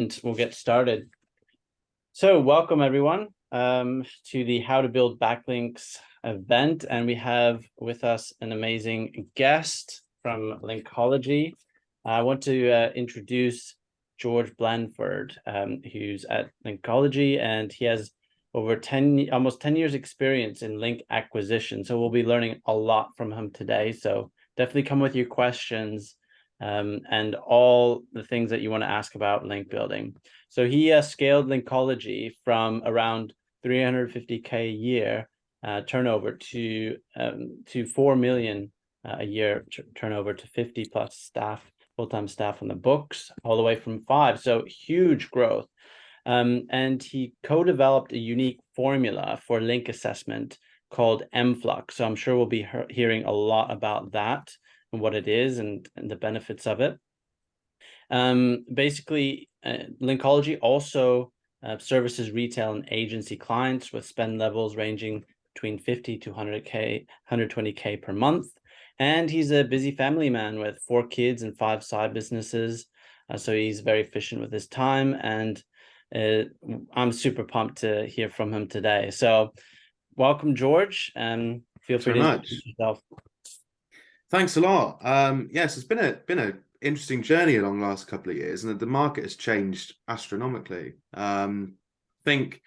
And we'll get started. So welcome everyone to the How to Build Backlinks event. And we have with us an amazing guest from Linkology. I want to introduce George Blandford, who's at Linkology, and he has over almost 10 years experience in link acquisition. So we'll be learning a lot from him today. So definitely come with your questions and all the things that you want to ask about link building. So he scaled Linkology from around 350K a year turnover to 4 million a year turnover to 50 plus staff, full-time staff on the books, all the way from 5. So huge growth. And he co-developed a unique formula for link assessment called MFlux. So I'm sure we'll be hearing a lot about that and what it is and the benefits of it. Basically, Linkology also services retail and agency clients with spend levels ranging between 50 to 100K, 120K per month. And he's a busy family man with 4 kids and 5 side businesses. So he's very efficient with his time, and I'm super pumped to hear from him today. So welcome, George, and feel free to introduce yourself. Thanks a lot. Yes, it's been a interesting journey along the last couple of years, and the market has changed astronomically. I think,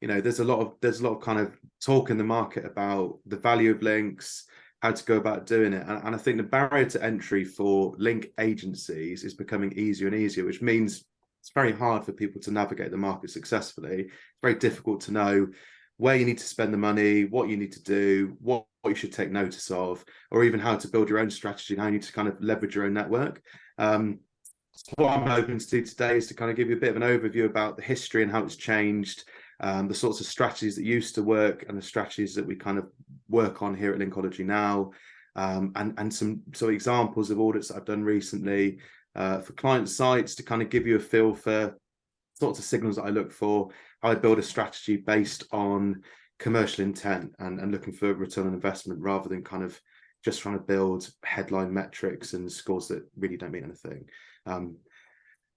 there's a lot of kind of talk in the market about the value of links, how to go about doing it, and I think the barrier to entry for link agencies is becoming easier and easier, which means it's very hard for people to navigate the market successfully. It's very difficult to know where you need to spend the money, what you need to do, what you should take notice of, or even how to build your own strategy and how you need to kind of leverage your own network. So what I'm hoping to do today is to kind of give you a bit of an overview about the history and how it's changed, the sorts of strategies that used to work and the strategies that we kind of work on here at Linkology now, and some sort of examples of audits that I've done recently for client sites to kind of give you a feel for sorts of signals that I look for, how I build a strategy based on commercial intent and looking for return on investment rather than kind of just trying to build headline metrics and scores that really don't mean anything.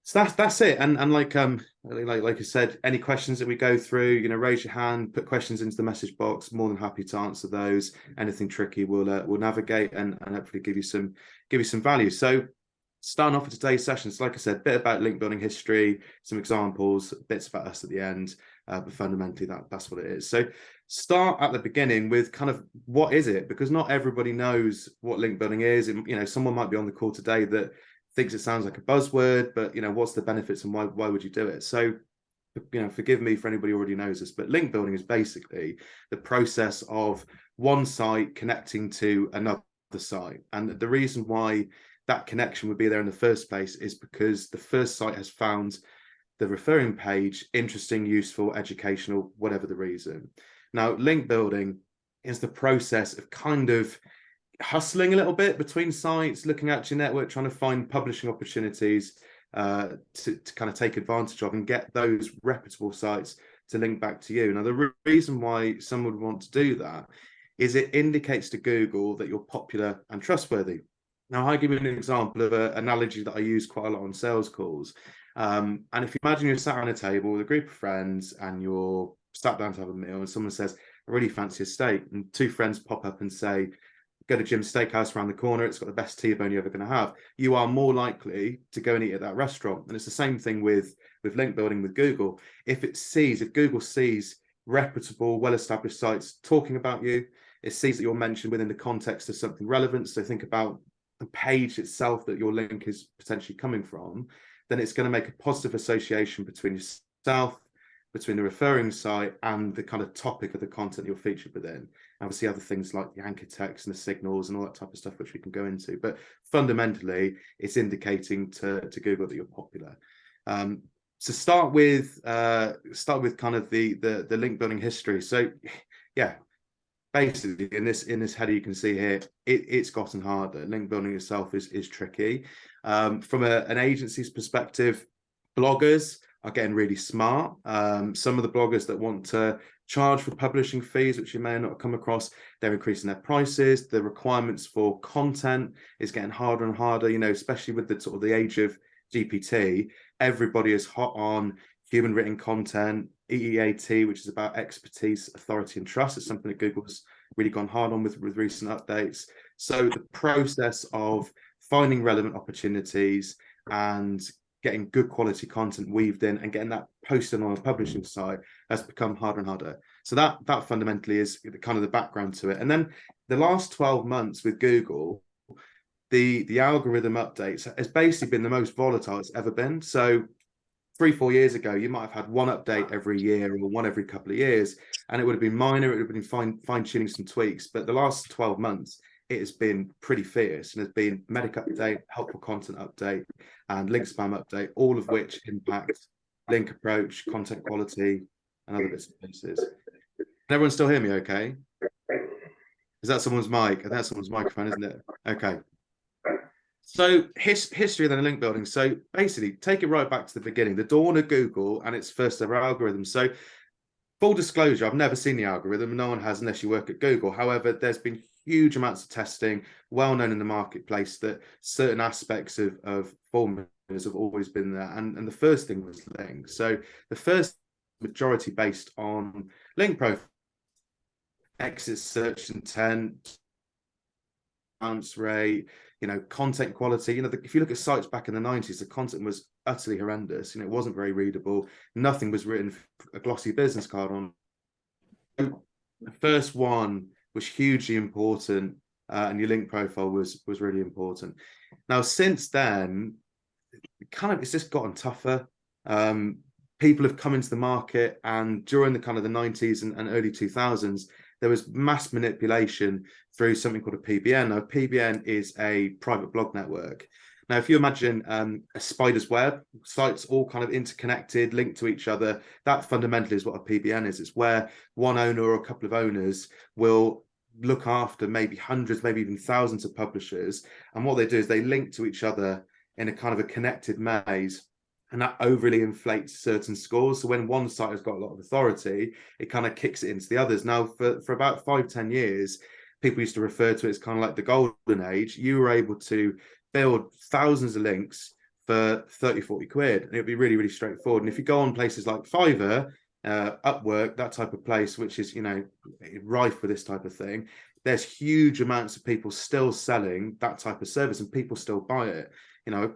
So that's it. And like I said, any questions that we go through, raise your hand, put questions into the message box. More than happy to answer those. Anything tricky, we'll navigate and hopefully give you some value. So starting off with today's session, so like I said, a bit about link building history, some examples, bits about us at the end, but fundamentally that's what it is. So start at the beginning with kind of what is it, because not everybody knows what link building is. And, someone might be on the call today that thinks it sounds like a buzzword, but what's the benefits and why would you do it? So forgive me for anybody who already knows this, but link building is basically the process of one site connecting to another site. And the reason why that connection would be there in the first place is because the first site has found the referring page interesting, useful, educational, whatever the reason. Now, link building is the process of kind of hustling a little bit between sites, looking at your network, trying to find publishing opportunities to kind of take advantage of and get those reputable sites to link back to you. Now, the reason why someone would want to do that is it indicates to Google that you're popular and trustworthy. Now, I'll give you an example of an analogy that I use quite a lot on sales calls. And if you imagine you're sat around a table with a group of friends and you're sat down to have a meal and someone says, I really fancy a steak. And 2 friends pop up and say, go to Jim's Steakhouse around the corner. It's got the best T-bone you're ever going to have. You are more likely to go and eat at that restaurant. And it's the same thing with link building with Google. If Google sees reputable, well-established sites talking about you, it sees that you're mentioned within the context of something relevant. So think about the page itself that your link is potentially coming from, then it's going to make a positive association between yourself, between the referring site and the kind of topic of the content you're featured within. Obviously other things like the anchor text and the signals and all that type of stuff, which we can go into, but fundamentally it's indicating to Google that you're popular. So start with kind of the link building history. So yeah, basically in this header you can see here, it's gotten harder. Link building itself is tricky. From an agency's perspective, bloggers are getting really smart. Some of the bloggers that want to charge for publishing fees, which you may not have come across, they're increasing their prices. The requirements for content is getting harder and harder, especially with the sort of the age of GPT. everybody is hot on human written content, EEAT, which is about expertise, authority, and trust. It's something that Google's really gone hard on with recent updates. So the process of finding relevant opportunities and getting good quality content weaved in and getting that posted on a publishing site has become harder and harder. So that fundamentally is kind of the background to it. And then the last 12 months with Google, the algorithm updates has basically been the most volatile it's ever been. So 3-4 years ago, you might have had one update every year or one every couple of years, and it would have been minor, it would have been fine-tuning some tweaks. But the last 12 months, it has been pretty fierce, and there's been medic update, helpful content update, and link spam update, all of which impact link approach, content quality, and other bits and pieces. Can everyone still hear me okay? Is that someone's mic? That's someone's microphone, isn't it? Okay. So history then of link building. So basically, take it right back to the beginning, the dawn of Google and its first ever algorithm. So full disclosure, I've never seen the algorithm. No one has unless you work at Google. However, there's been huge amounts of testing, well known in the marketplace, that certain aspects of formulas have always been there. And the first thing was links. So the first majority based on link profile, exit search intent, bounce rate, content quality. If you look at sites back in the 90s, the content was utterly horrendous. It wasn't very readable. Nothing was written, a glossy business card on. The first one was hugely important, and your link profile was really important. Now, since then, it's just gotten tougher. People have come into the market, and during the kind of the 90s and early 2000s, there was mass manipulation through something called a PBN. Now, PBN is a private blog network. Now, if you imagine a spider's web, sites all kind of interconnected, linked to each other, that fundamentally is what a PBN is. It's where one owner or a couple of owners will look after maybe hundreds, maybe even thousands of publishers. And what they do is they link to each other in a kind of a connected maze. And that overly inflates certain scores. So when one site has got a lot of authority, it kind of kicks it into the others. Now, for about 5-10 years, people used to refer to it as kind of like the golden age. You were able to build thousands of links for 30-40 quid. And it'd be really, really straightforward. And if you go on places like Fiverr, Upwork, that type of place, which is, rife with this type of thing, there's huge amounts of people still selling that type of service and people still buy it.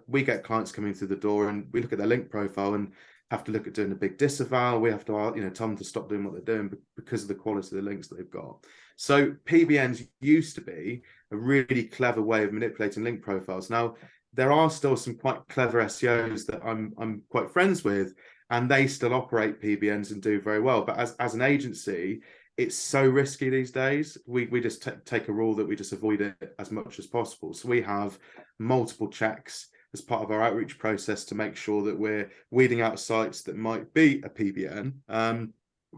We get clients coming through the door and we look at their link profile and have to look at doing a big disavow. We have to, tell them to stop doing what they're doing because of the quality of the links that they've got. So PBNs used to be a really clever way of manipulating link profiles. Now, there are still some quite clever SEOs that I'm quite friends with, and they still operate PBNs and do very well. But as an agency, it's so risky these days. We just take a rule that we just avoid it as much as possible. So we have multiple checks as part of our outreach process to make sure that we're weeding out sites that might be a PBN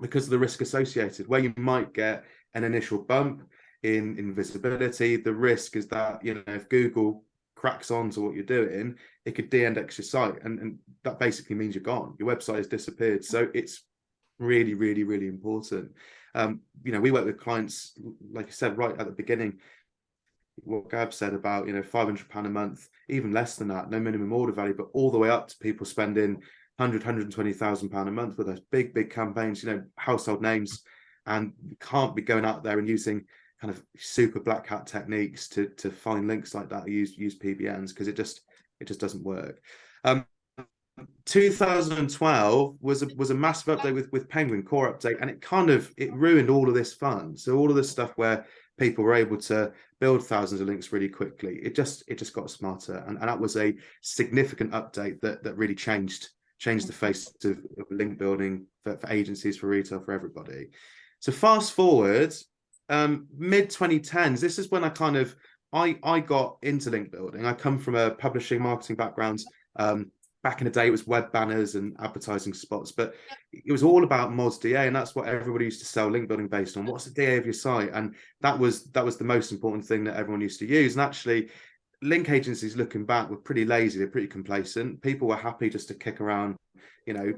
because of the risk associated. Where you might get an initial bump in visibility, the risk is that, if Google cracks on to what you're doing, it could de-index your site. And that basically means you're gone. Your website has disappeared. So it's really, really, really important. We work with clients, like I said, right at the beginning, what Gab said about, £500 a month, even less than that, no minimum order value, but all the way up to people spending £120,000 a month with us, big campaigns, household names, and you can't be going out there and using kind of super black hat techniques to find links like that, use PBNs, because it just doesn't work. 2012 was a massive update with Penguin core update, and it ruined all of this fun. So all of this stuff where people were able to build thousands of links really quickly, it just got smarter, and that was a significant update that really changed the face of link building for agencies, for retail, for everybody. So fast forward, mid 2010s, this is when I got into link building. I come from a publishing marketing background. Back in the day, it was web banners and advertising spots, but it was all about Moz DA, and that's what everybody used to sell link building based on. What's the DA of your site? And that was the most important thing that everyone used to use. And actually, link agencies, looking back, were pretty lazy. They're pretty complacent. People were happy just to kick around,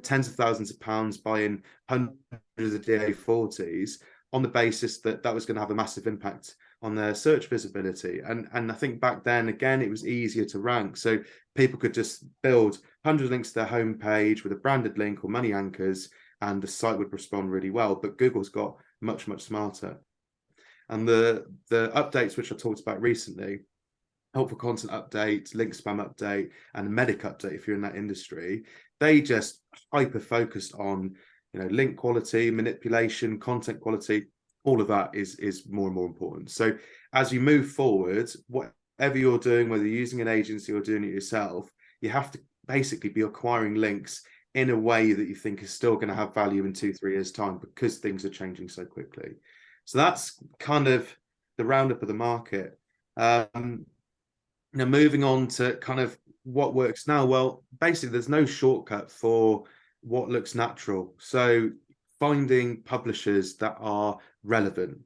tens of thousands of pounds buying hundreds of DA 40s on the basis that was going to have a massive impact on their search visibility. And I think back then, again, it was easier to rank. So people could just build 100 links to their homepage with a branded link or money anchors, and the site would respond really well. But Google's got much, much smarter. And the updates which I talked about recently, helpful content update, link spam update, and medic update, if you're in that industry, they just hyper focused on, you know, link quality, manipulation, content quality. All of that is more and more important. So as you move forward, whatever you're doing, whether you're using an agency or doing it yourself, you have to basically be acquiring links in a way that you think is still going to have value in 2-3 years time, because things are changing so quickly. So that's kind of the roundup of the market. Now, moving on to kind of what works now. Well, basically, there's no shortcut for what looks natural. So finding publishers that are relevant,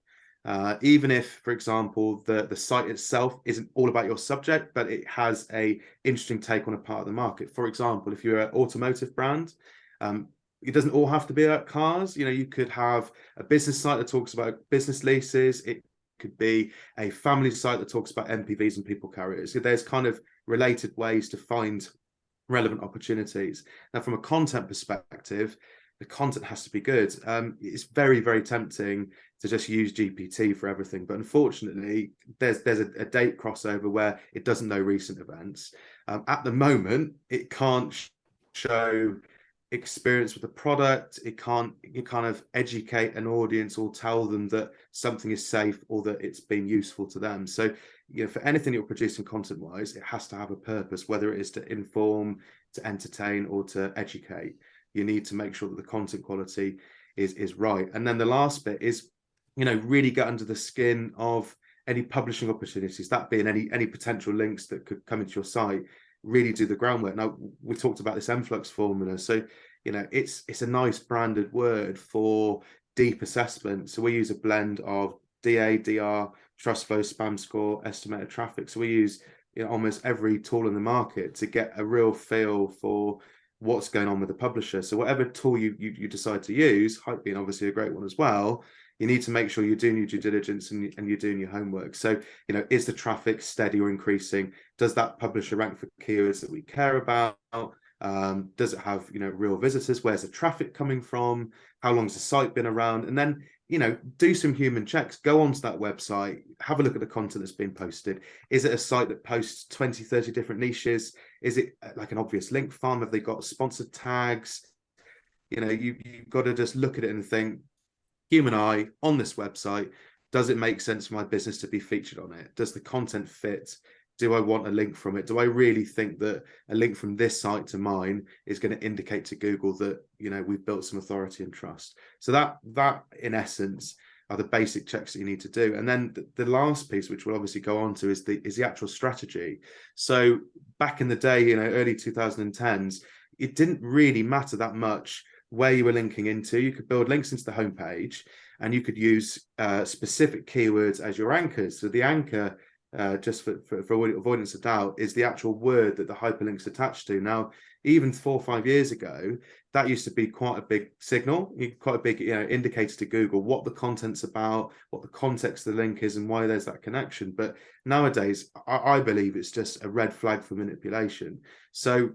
even if, for example, the site itself isn't all about your subject, but it has a interesting take on a part of the market. For example, if you're an automotive brand, it doesn't all have to be about cars. You know, you could have a business site that talks about business leases. It could be a family site that talks about MPVs and people carriers. So there's kind of related ways to find relevant opportunities. Now, from a content perspective, the content has to be good. It's very, very tempting to just use GPT for everything, but unfortunately, there's a date crossover where it doesn't know recent events. At the moment, it can't show experience with the product. It can't kind of educate an audience or tell them that something is safe or that it's been useful to them. So, you know, for anything you're producing content wise, it has to have a purpose, whether it is to inform, to entertain, or to educate. You need to make sure that the content quality is right. And then the last bit is, you know, really get under the skin of any publishing opportunities, that being any potential links that could come into your site. Really do the groundwork. Now, we talked about this influx formula. So, you know, it's a nice branded word for deep assessment. So we use a blend of DA, DR, trust flow, spam score, estimated traffic. So we use, you know, almost every tool in the market to get a real feel for what's going on with the publisher. So whatever tool you decide to use, Hype being obviously a great one as well, you need to make sure you're doing your due diligence and you're doing your homework. So, you know, is the traffic steady or increasing? Does that publisher rank for keywords that we care about? Does it have, you know, real visitors? Where's the traffic coming from? How long's the site been around? And then, you know, do some human checks. Go onto that website, have a look at the content that's been posted. Is it a site that posts 20, 30 different niches? Is it like an obvious link farm? Have they got sponsored tags? You know, you've got to just look at it and think, human eye on this website, does it make sense for my business to be featured on it? Does the content fit? Do I want a link from it? Do I really think that a link from this site to mine is going to indicate to Google that, you know, we've built some authority and trust? So that in essence are the basic checks that you need to do. And then the last piece, which we'll obviously go on to, is the actual strategy. So back in the day, you know, early 2010s, it didn't really matter that much where you were linking into. You could build links into the homepage, and you could use specific keywords as your anchors. So the anchor, just for avoidance of doubt, is the actual word that the hyperlink's attached to. Now, even 4 or 5 years ago, that used to be quite a big signal, quite a big, you know, indicator to Google what the content's about, what the context of the link is, and why there's that connection. But nowadays, I believe it's just a red flag for manipulation. So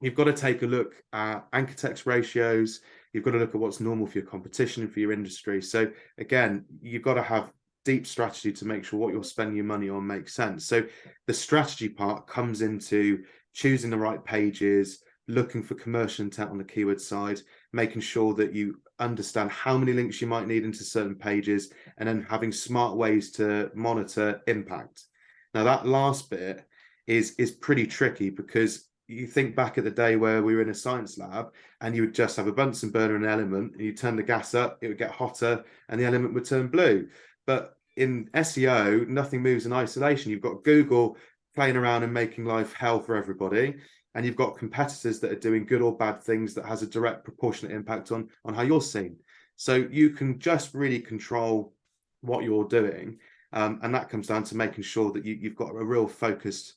you've got to take a look at anchor text ratios. You've got to look at what's normal for your competition and for your industry. So again, you've got to have deep strategy to make sure what you're spending your money on makes sense. So the strategy part comes into choosing the right pages, looking for commercial intent on the keyword side, making sure that you understand how many links you might need into certain pages, and then having smart ways to monitor impact. Now, that last bit is pretty tricky, because you think back at the day where we were in a science lab and you would just have a Bunsen burner and an element, and you turn the gas up, it would get hotter and the element would turn blue. But in SEO, nothing moves in isolation. You've got Google playing around and making life hell for everybody, and you've got competitors that are doing good or bad things that has a direct proportionate impact on how you're seen. So you can just really control what you're doing, and that comes down to making sure that you've got a real focused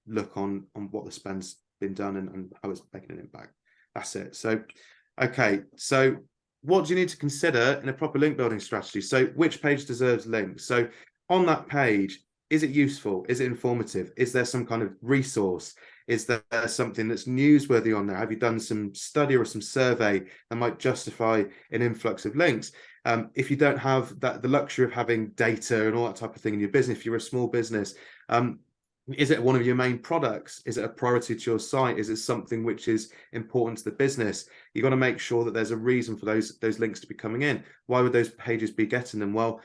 look on what the spend's been done and how it's making an impact. That's it. So, okay. So what do you need to consider in a proper link building strategy? So which page deserves links? So on that page, is it useful? Is it informative? Is there some kind of resource? Is there something that's newsworthy on there? Have you done some study or some survey that might justify an influx of links? If you don't have the luxury of having data and all that type of thing in your business, if you're a small business, is it one of your main products? Is it a priority to your site? Is it something which is important to the business? You've got to make sure that there's a reason for those links to be coming in. Why would those pages be getting them? Well,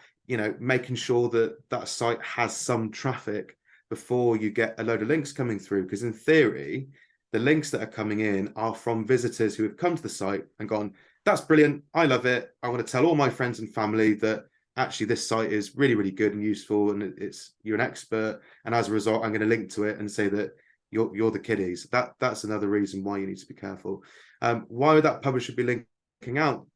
making sure that that site has some traffic before you get a load of links coming through. Because in theory, the links that are coming in are from visitors who have come to the site and gone, that's brilliant, I love it, I want to tell all my friends and family that actually this site is really, really good and useful, and you're an expert, and as a result, I'm going to link to it and say that you're the kiddies. That's another reason why you need to be careful. Why would that publisher be linking out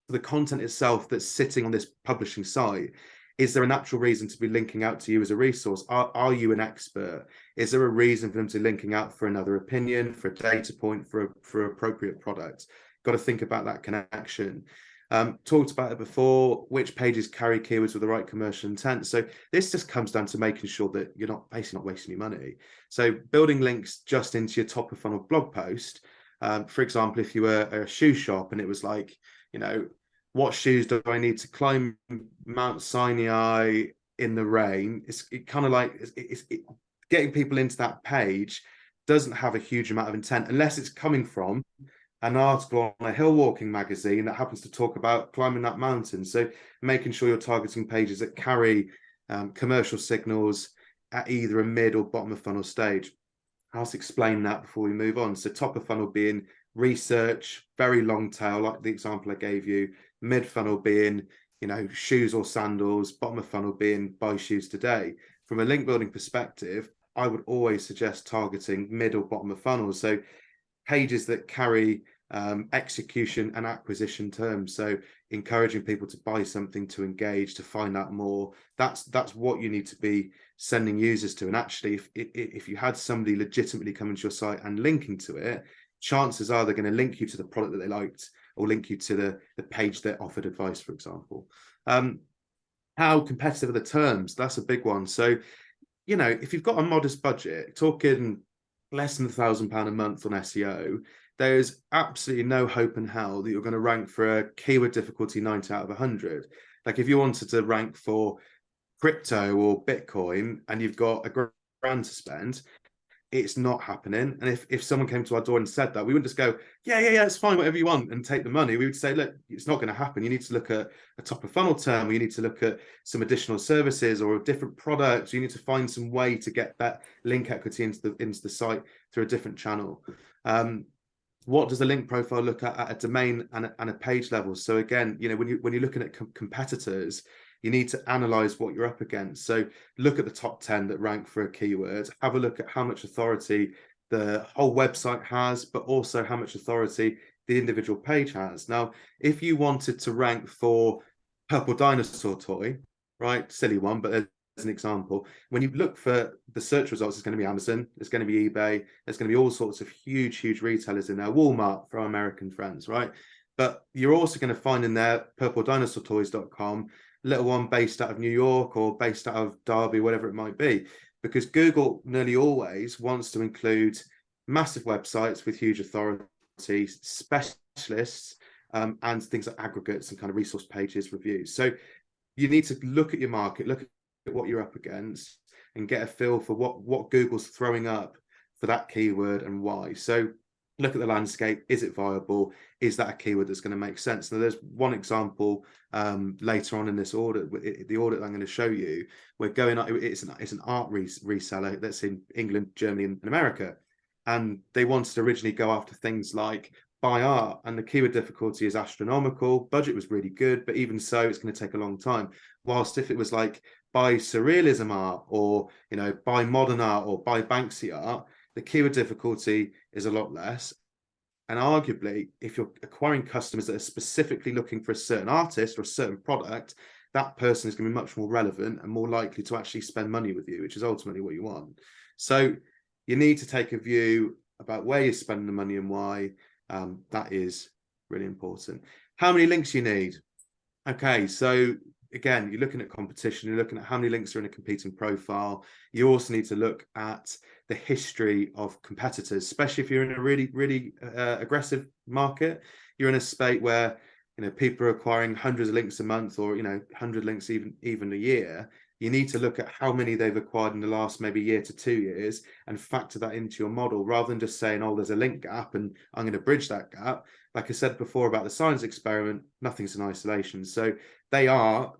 the content itself that's sitting on this publishing site? Is there a natural reason to be linking out to you as a resource? Are you an expert? Is there a reason for them to linking out for another opinion, for a data point, for appropriate product? Got to think about that connection. Talked about it before, which pages carry keywords with the right commercial intent. So this just comes down to making sure that you're not wasting your money. So building links just into your top of funnel blog post. For example, if you were a shoe shop and it was like, what shoes do I need to climb Mount Sinai in the rain? It's kind of like getting people into that page doesn't have a huge amount of intent unless it's coming from an article on a hill walking magazine that happens to talk about climbing that mountain. So making sure you're targeting pages that carry commercial signals at either a mid or bottom of funnel stage. I'll explain that before we move on. So top of funnel being research, very long tail, like the example I gave you. Mid funnel being, shoes or sandals. Bottom of funnel being buy shoes today. From a link building perspective, I would always suggest targeting mid or bottom of funnel. So pages that carry execution and acquisition terms. So encouraging people to buy something, to engage, to find out more. That's what you need to be sending users to. And actually, if you had somebody legitimately coming to your site and linking to it, chances are they're going to link you to the product that they liked, or link you to the page that offered advice, for example. How competitive are the terms? That's a big one. So, if you've got a modest budget, talking less than £1,000 a month on SEO, there's absolutely no hope in hell that you're going to rank for a keyword difficulty 90 out of 100. Like if you wanted to rank for crypto or Bitcoin and you've got a grand to spend, it's not happening. And if someone came to our door and said that, we wouldn't just go, yeah, it's fine, whatever you want, and take the money. We would say, look, it's not going to happen. You need to look at a top of funnel term, or you need to look at some additional services or different products. You need to find some way to get that link equity into the site through a different channel. What does the link profile look at a domain and a page level? So again, when you're looking at competitors, you need to analyze what you're up against. So look at the top 10 that rank for a keyword, have a look at how much authority the whole website has, but also how much authority the individual page has. Now, if you wanted to rank for purple dinosaur toy, right, silly one, but as an example, when you look for the search results, it's going to be Amazon, it's going to be eBay, there's going to be all sorts of huge retailers in there, Walmart for our American friends, right? But you're also going to find in there purpledinosaurtoys.com, little one based out of New York or based out of Derby, whatever it might be, because Google nearly always wants to include massive websites with huge authority, specialists, and things like aggregates and kind of resource pages, reviews. So you need to look at your market, look at what you're up against, and get a feel for what Google's throwing up for that keyword and why. So look at the landscape. Is it viable? Is that a keyword that's going to make sense? Now, there's one example later on in this audit, the audit I'm going to show you. We're going on. It's an art reseller that's in England, Germany, and America, and they wanted to originally go after things like buy art, and the keyword difficulty is astronomical. Budget was really good, but even so, it's going to take a long time. Whilst if it was like buy surrealism art, or buy modern art, or buy Banksy art, the keyword difficulty is a lot less. And arguably, if you're acquiring customers that are specifically looking for a certain artist or a certain product, that person is going to be much more relevant and more likely to actually spend money with you, which is ultimately what you want. So you need to take a view about where you're spending the money and why. That is really important. How many links you need? Okay, so again, you're looking at competition, you're looking at how many links are in a competing profile. You also need to look at the history of competitors, especially if you're in a really aggressive market. You're in a state where, you know, people are acquiring hundreds of links a month, or, you know, 100 links even a year. You need to look at how many they've acquired in the last maybe year to 2 years and factor that into your model, rather than just saying, oh, there's a link gap and I'm going to bridge that gap. Like I said before about the science experiment, nothing's in isolation. So they are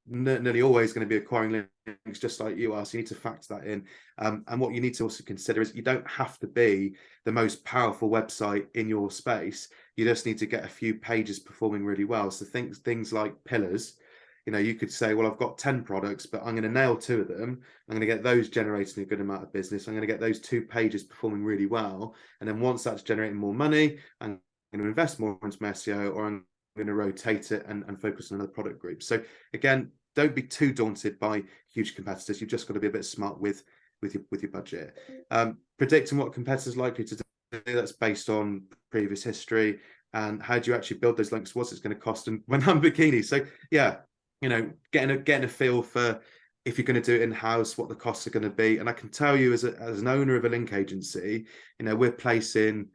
nearly always going to be acquiring links just like you are. So you need to factor that in. And what you need to also consider is you don't have to be the most powerful website in your space. You just need to get a few pages performing really well. So things like pillars, you know, you could say, well, I've got 10 products, but I'm going to nail 2 of them. I'm going to get those generating a good amount of business. I'm going to get those 2 pages performing really well. And then once that's generating more money, I'm going to invest more into my SEO, or I'm going to rotate it and focus on another product group. So again, don't be too daunted by huge competitors. You've just got to be a bit smart with your budget. Predicting what competitors are likely to do, that's based on previous history, and how do you actually build those links, what's it's going to cost, and when I'm bikini. So yeah, you know, getting a feel for, if you're going to do it in-house, what the costs are going to be. And I can tell you, as an owner of a link agency, you know, we're placing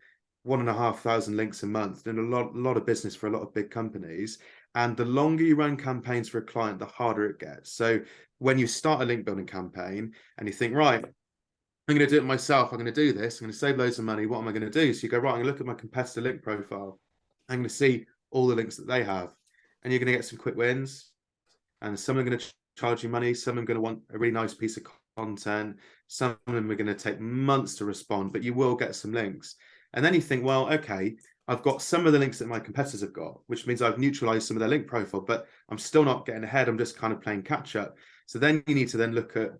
1,500 links a month, and a lot of business for a lot of big companies. And the longer you run campaigns for a client, the harder it gets. So when you start a link building campaign and you think, right, I'm going to do it myself, I'm going to do this, I'm going to save loads of money, what am I going to do? So you go, right, I'm going to look at my competitor link profile, I'm going to see all the links that they have, and you're going to get some quick wins. And some are going to charge you money, some are going to want a really nice piece of content, some of them are going to take months to respond, but you will get some links. And then you think, well, okay, I've got some of the links that my competitors have got, which means I've neutralized some of their link profile, but I'm still not getting ahead. I'm just kind of playing catch up. So then you need to then look at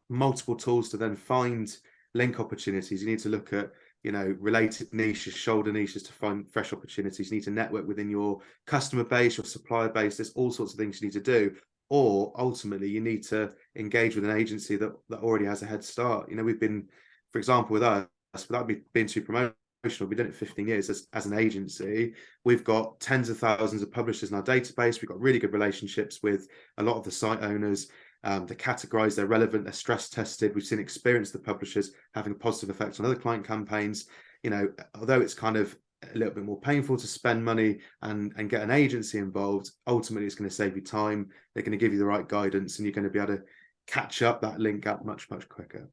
multiple tools to then find link opportunities. You need to look at, you know, related niches, shoulder niches, to find fresh opportunities. You need to network within your customer base, your supplier base. There's all sorts of things you need to do. Or ultimately, you need to engage with an agency that already has a head start. You know, we've been, for example, with us, without being too promotional, we've done it 15 years as an agency. We've got tens of thousands of publishers in our database. We've got really good relationships with a lot of the site owners. They're categorized, they're relevant, they're stress tested. We've seen experience the publishers having a positive effect on other client campaigns. You know, although it's kind of a little bit more painful to spend money and get an agency involved, ultimately it's going to save you time. They're going to give you the right guidance, and you're going to be able to catch up that link gap much quicker.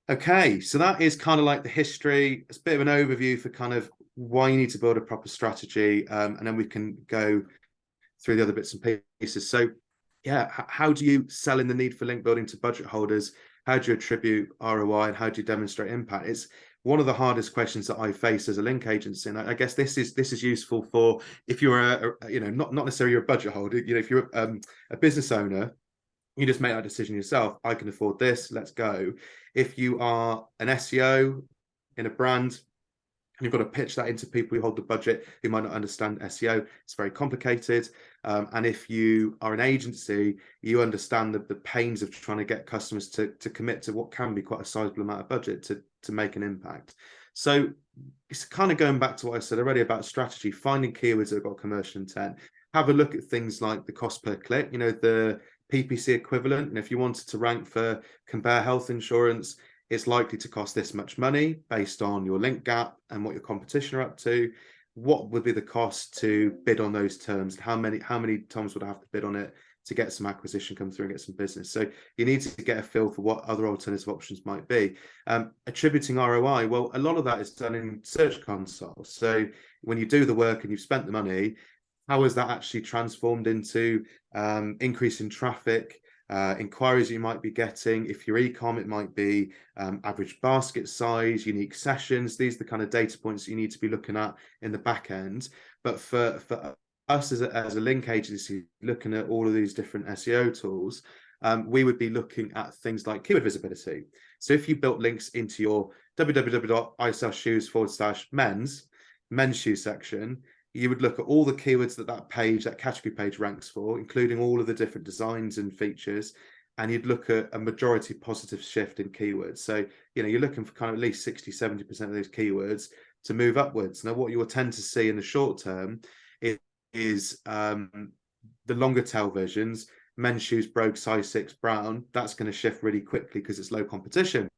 Okay, so that is kind of like the history. It's a bit of an overview for kind of why you need to build a proper strategy, and then we can go through the other bits and pieces. So yeah, how do you sell in the need for link building to budget holders? How do you attribute ROI, and how do you demonstrate impact? It's one of the hardest questions that I face as a link agency, and I guess this is useful for if you're you know, not necessarily you're a budget holder. You know, if you're a business owner, you just make that decision yourself. I can afford this, let's go. If you are an SEO in a brand, you've got to pitch that into people who hold the budget, who might not understand SEO. It's very complicated. And if you are an agency, you understand the pains of trying to get customers to commit to what can be quite a sizable amount of budget to make an impact. So it's kind of going back to what I said already about strategy, finding keywords that have got commercial intent. Have a look at things like the cost per click, you know, the PPC equivalent. And if you wanted to rank for compare health insurance, it's likely to cost this much money based on your link gap and what your competition are up to. What would be the cost to bid on those terms? How many times would I have to bid on it to get some acquisition come through and get some business? So you need to get a feel for what other alternative options might be. Attributing ROI, well, a lot of that is done in Search Console. So when you do the work and you've spent the money, how is that actually transformed into increase in traffic, inquiries you might be getting? If you're e-com, it might be average basket size, unique sessions. These are the kind of data points you need to be looking at in the back end. But for us as a link agency, looking at all of these different SEO tools, we would be looking at things like keyword visibility. So if you built links into your www.isellshoes/men's shoes section, you would look at all the keywords that page, that category page ranks for, including all of the different designs and features, and you'd look at a majority positive shift in keywords. So, you know, you're looking for kind of at least 60-70% of those keywords to move upwards. Now, what you will tend to see in the short term is the the longer tail versions, men's shoes, brogue, size 6, brown, that's going to shift really quickly because it's low competition.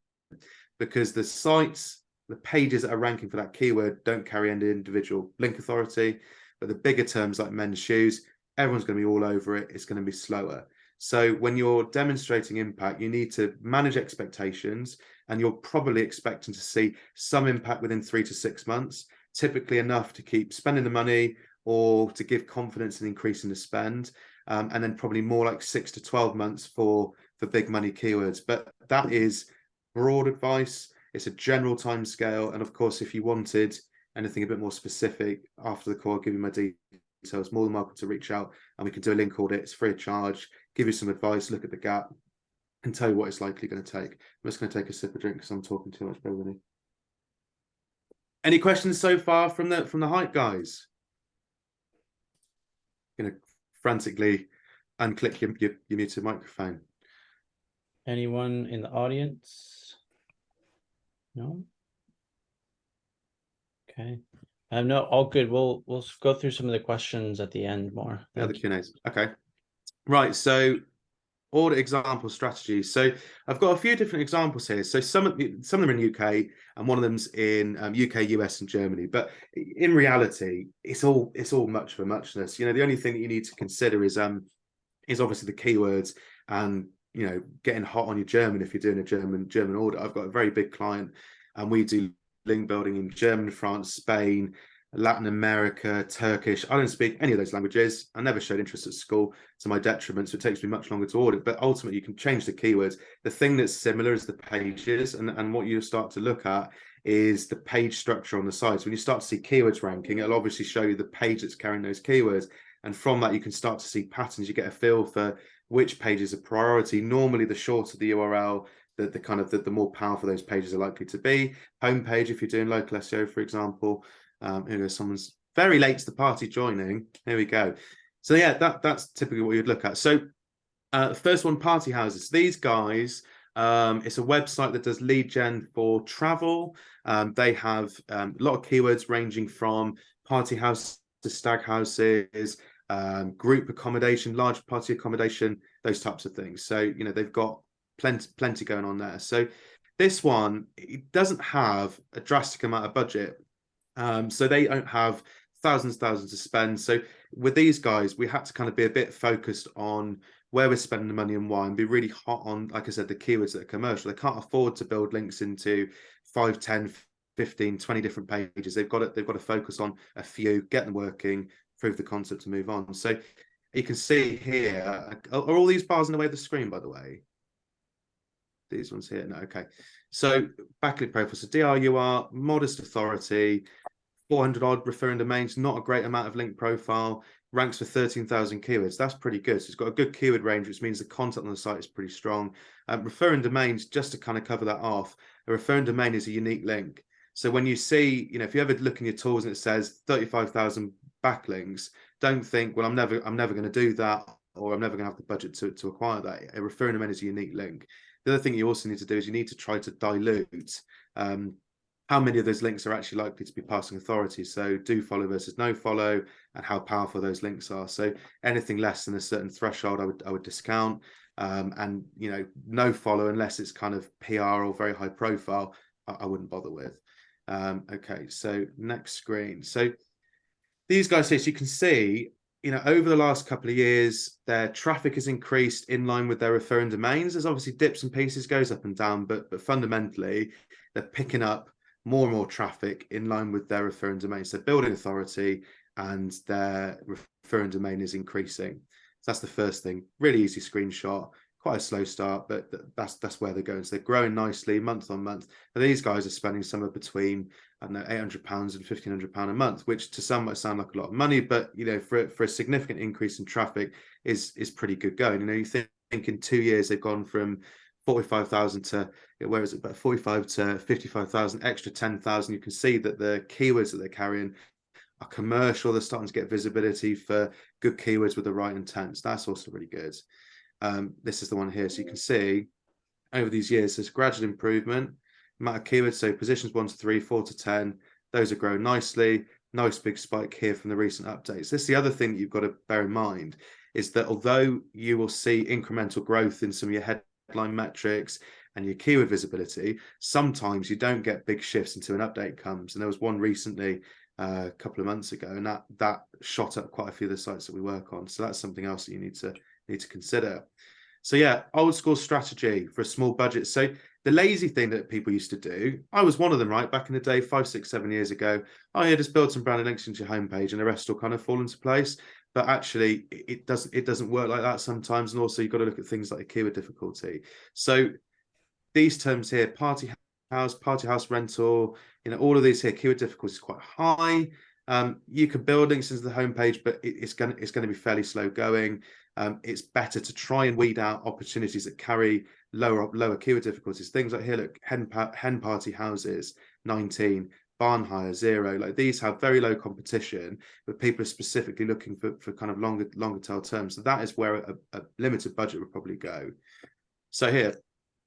Because the sites, the pages that are ranking for that keyword don't carry any individual link authority. But the bigger terms like men's shoes, everyone's going to be all over it. It's going to be slower. So when you're demonstrating impact, you need to manage expectations, and you're probably expecting to see some impact within 3 to 6 months, typically enough to keep spending the money or to give confidence in increasing the spend. And then probably more like 6 to 12 months for big money keywords. But that is broad advice. It's a general time scale. And of course, if you wanted anything a bit more specific after the call, I'll give you my details. More than welcome to reach out, and we can do a link audit. It's free of charge, give you some advice, look at the gap, and tell you what it's likely going to take. I'm just going to take a sip of drink because I'm talking too much. Bear with me. Any questions so far from the hype guys? I'm going to frantically unclick your muted microphone. Anyone in the audience? No. Okay. No, all good. We'll go through some of the questions at the end more. Yeah, the Q&As. Okay. Right. So audit example strategies. So I've got a few different examples here. So some of them are in UK, and one of them's in UK, US, and Germany. But in reality, it's all much for muchness. You know, the only thing that you need to consider is obviously the keywords, and you know, getting hot on your German if you're doing a German audit. I've got a very big client, and we do link building in German, France, Spain, Latin America, Turkish. I don't speak any of those languages. I never showed interest at school, to my detriment, so it takes me much longer to audit. But ultimately, you can change the keywords. The thing that's similar is the pages, and what you start to look at is the page structure on the site. So when you start to see keywords ranking, it'll obviously show you the page that's carrying those keywords. And from that, you can start to see patterns. You get a feel for which page is a priority. Normally, the shorter the URL, the more powerful those pages are likely to be. Homepage, if you're doing local SEO, for example. Here goes, someone's very late to the party joining. Here we go. So yeah, that's typically what you'd look at. So first one, party houses. These guys, it's a website that does lead gen for travel. They have a lot of keywords ranging from party house to stag houses, group accommodation, large party accommodation, those types of things. So, you know, they've got plenty going on there. So this one, it doesn't have a drastic amount of budget. So they don't have thousands to spend. So with these guys, we had to kind of be a bit focused on where we're spending the money and why, and be really hot on, like I said, the keywords that are commercial. They can't afford to build links into 5, 10, 15, 20 different pages. They've got to focus on a few, get them working, prove the concept, to move on. So you can see here, are all these bars in the way of the screen, by the way? These ones here? No, okay. So backlink profile, so DRUR, modest authority, 400 odd referring domains, not a great amount of link profile, ranks for 13,000 keywords. That's pretty good. So it's got a good keyword range, which means the content on the site is pretty strong. Referring domains, just to kind of cover that off, a referring domain is a unique link. So when you see, you know, if you ever look in your tools and it says 35,000 backlinks, don't think, well, I'm never going to do that, or I'm never going to have the budget to acquire that. A referring domain is a unique link. The other thing you also need to do is you need to try to dilute how many of those links are actually likely to be passing authority. So do follow versus no follow, and how powerful those links are. So anything less than a certain threshold, I would discount. And you know, no follow unless it's kind of PR or very high profile, I wouldn't bother with. Okay, so next screen. So these guys here, so you can see, you know, over the last couple of years, their traffic has increased in line with their referring domains. There's obviously dips and pieces, goes up and down, but fundamentally, they're picking up more and more traffic in line with their referring domains. They're building authority, and their referring domain is increasing. So that's the first thing. Really easy screenshot. Quite a slow start, but that's where they're going. So they're growing nicely month on month. And these guys are spending somewhere between, I don't know, £800 and £1,500 a month, which to some might sound like a lot of money, but you know, for a significant increase in traffic is pretty good going. You know, you think in 2 years they've gone from 45,000 to, where is it, about 45 to 55,000, extra 10,000. You can see that the keywords that they're carrying are commercial. They're starting to get visibility for good keywords with the right intents. That's also really good. This is the one here. So you can see over these years, there's gradual improvement, amount of keywords. So positions 1 to 3, 4 to 10, those are growing nicely. Nice big spike here from the recent updates. This is the other thing that you've got to bear in mind is that although you will see incremental growth in some of your headline metrics and your keyword visibility, sometimes you don't get big shifts until an update comes. And there was one recently a couple of months ago, and that shot up quite a few of the sites that we work on. So that's something else that you need to consider. So yeah, old school strategy for a small budget. So the lazy thing that people used to do, I was one of them, right? Back in the day, 5, 6, 7 years ago, oh yeah, just build some branded links into your homepage and the rest will kind of fall into place. But actually it doesn't work like that sometimes. And also you've got to look at things like the keyword difficulty. So these terms here, party house rental, all of these here, keyword difficulty is quite high. You can build links into the homepage, but it's going to be fairly slow going. It's better to try and weed out opportunities that carry lower keyword difficulties. Things like here, look, hen party houses, 19, barn hire, 0. Like these have very low competition, but people are specifically looking for kind of longer tail terms. So that is where a limited budget would probably go. So here,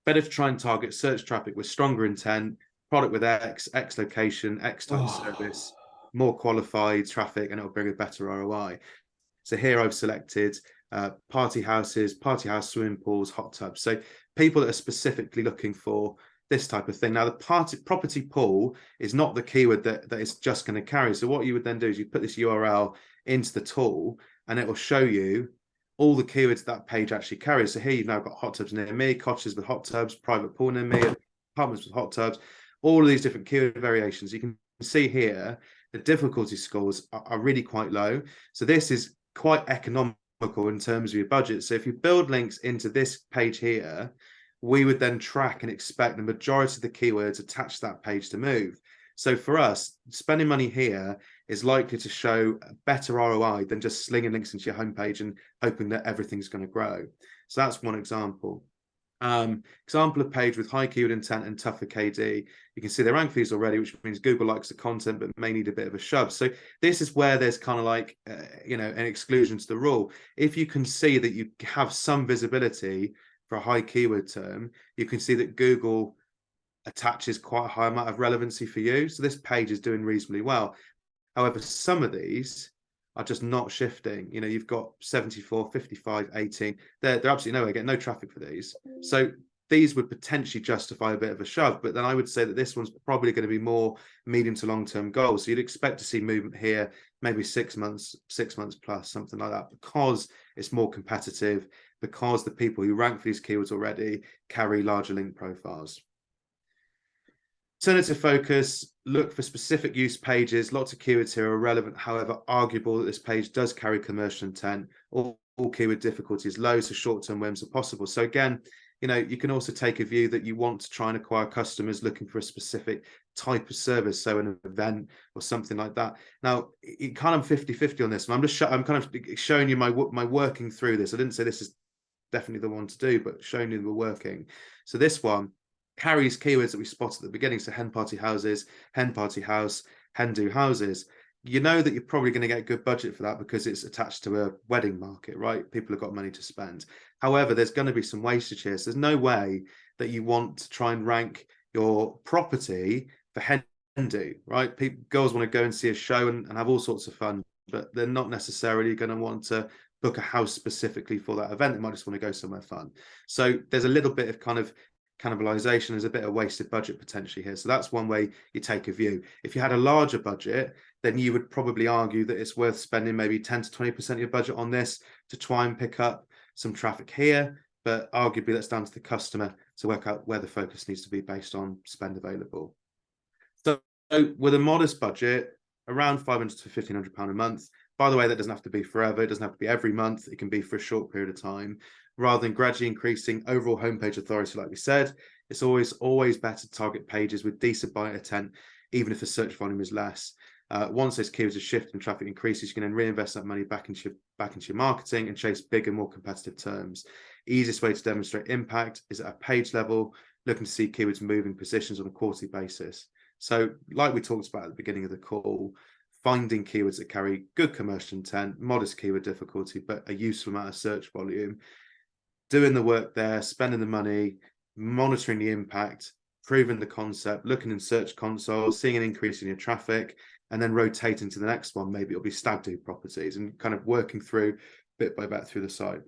better to try and target search traffic with stronger intent, product with X location, X type of service, more qualified traffic, and it'll bring a better ROI. So here I've selected party houses, party house swimming pools, hot tubs. So people that are specifically looking for this type of thing. Now, the property pool is not the keyword that is just going to carry. So what you would then do is you put this URL into the tool and it will show you all the keywords that page actually carries. So here you've now got hot tubs near me, cottages with hot tubs, private pool near me, apartments with hot tubs, all of these different keyword variations. You can see here the difficulty scores are really quite low. So this is quite economical in terms of your budget. So if you build links into this page here, we would then track and expect the majority of the keywords attached to that page to move. So for us, spending money here is likely to show a better ROI than just slinging links into your homepage and hoping that everything's going to grow. So that's one example. Example of page with high keyword intent and tougher KD. You can see they rank for these already, which means Google likes the content but may need a bit of a shove. So this is where there's kind of like an exclusion to the rule. If you can see that you have some visibility for a high keyword term, you can see that Google attaches quite a high amount of relevancy for you. So this page is doing reasonably well. However, some of these are just not shifting. You've got 74, 55, 18. They're absolutely nowhere, get no traffic for these. So these would potentially justify a bit of a shove, but then I would say that this one's probably going to be more medium to long-term goals. So you'd expect to see movement here, maybe 6 months plus, something like that, because it's more competitive, because the people who rank for these keywords already carry larger link profiles. Alternative focus, look for specific use pages. Lots of keywords here are relevant, however, arguable that this page does carry commercial intent. All keyword difficulty is low, so short-term wins are possible. So again, you can also take a view that you want to try and acquire customers looking for a specific type of service, so an event or something like that. Now, it kind of 50-50 on this. And I'm kind of showing you my working through this. I didn't say this is definitely the one to do, but showing you we're working. So this one carries keywords that we spotted at the beginning. So hen party houses, hen party house, hen do houses. You know that you're probably going to get good budget for that because it's attached to a wedding market, right? People have got money to spend. However, there's going to be some wastage here. So there's no way that you want to try and rank your property for hen do, right? Girls want to go and see a show and have all sorts of fun, but they're not necessarily going to want to book a house specifically for that event. They might just want to go somewhere fun. So there's a little bit of kind of cannibalization. There's a bit of wasted budget potentially here. So that's one way you take a view. If you had a larger budget, then you would probably argue that it's worth spending maybe 10 to 20% of your budget on this to try and pick up some traffic here. But arguably that's down to the customer to work out where the focus needs to be based on spend available. So with a modest budget, around £500 to £1,500 a month. By the way, that doesn't have to be forever. It doesn't have to be every month. It can be for a short period of time. Rather than gradually increasing overall homepage authority, like we said, it's always better to target pages with decent buyer intent, even if the search volume is less. Once those keywords are shifted and traffic increases, you can then reinvest that money back into your marketing and chase bigger, more competitive terms. Easiest way to demonstrate impact is at a page level, looking to see keywords moving positions on a quarterly basis. So like we talked about at the beginning of the call, finding keywords that carry good commercial intent, modest keyword difficulty, but a useful amount of search volume, doing the work there, spending the money, monitoring the impact, proving the concept, looking in search console, seeing an increase in your traffic, and then rotating to the next one. Maybe it'll be stag do properties and kind of working through bit by bit through the site.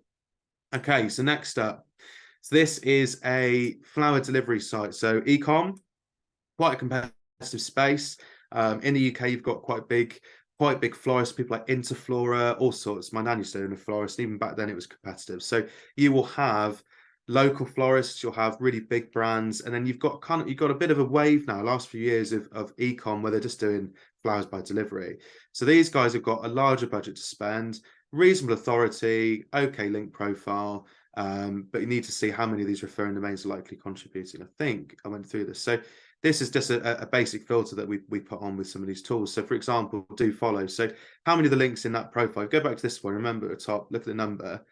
Okay, so next up, so this is a flower delivery site. So ecom, quite a competitive space. In the UK, you've got quite big florists, people like Interflora, all sorts. My nan used to own a florist, and even back then it was competitive. So you will have local florists, you'll have really big brands, and then you've got a bit of a wave now, last few years of ecom, where they're just doing flowers by delivery. So these guys have got a larger budget to spend, reasonable authority, okay link profile, but you need to see how many of these referring domains are likely contributing. I think I went through this. So this is just a basic filter that we put on with some of these tools. So for example, do follow. So how many of the links in that profile? Go back to this one, remember at the top, look at the number,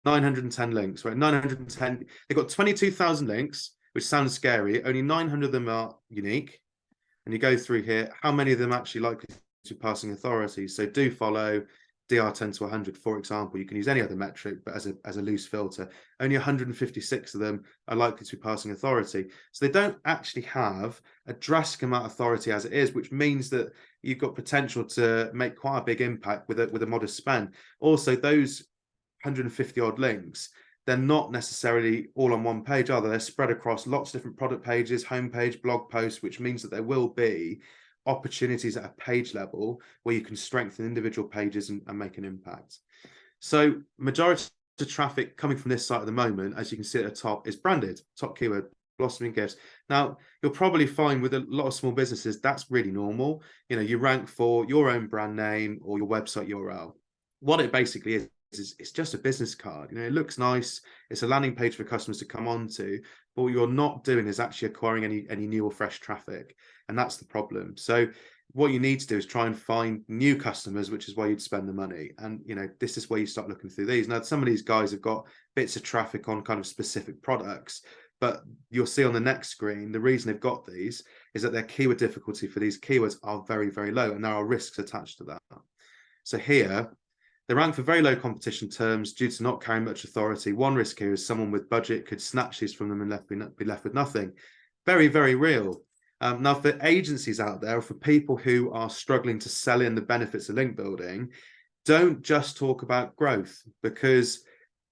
910 links, right? 910, they've got 22,000 links, which sounds scary. Only 900 of them are unique. And you go through here, how many of them actually likely to be passing authority? So do follow, DR10 to 100, for example. You can use any other metric, but as a loose filter, only 156 of them are likely to be passing authority. So they don't actually have a drastic amount of authority as it is, which means that you've got potential to make quite a big impact with a modest spend. Also, those 150 odd links, they're not necessarily all on one page, are they? They're spread across lots of different product pages, homepage, blog posts, which means that there will be opportunities at a page level where you can strengthen individual pages and make an impact. So majority of traffic coming from this site at the moment, as you can see at the top, is branded, top keyword, blossoming gifts. Now, you'll probably find with a lot of small businesses, that's really normal. You know, you rank for your own brand name or your website URL. What it basically is it's just a business card. You know, it looks nice. It's a landing page for customers to come on to, but what you're not doing is actually acquiring any new or fresh traffic. And that's the problem. So what you need to do is try and find new customers, which is where you'd spend the money. And, you know, this is where you start looking through these. Now, some of these guys have got bits of traffic on kind of specific products, but you'll see on the next screen, the reason they've got these is that their keyword difficulty for these keywords are very, very low. And there are risks attached to that. So here, they rank for very low competition terms due to not carrying much authority. One risk here is someone with budget could snatch these from them and be left with nothing. Very, very real. Now, for agencies out there, or for people who are struggling to sell in the benefits of link building, don't just talk about growth, because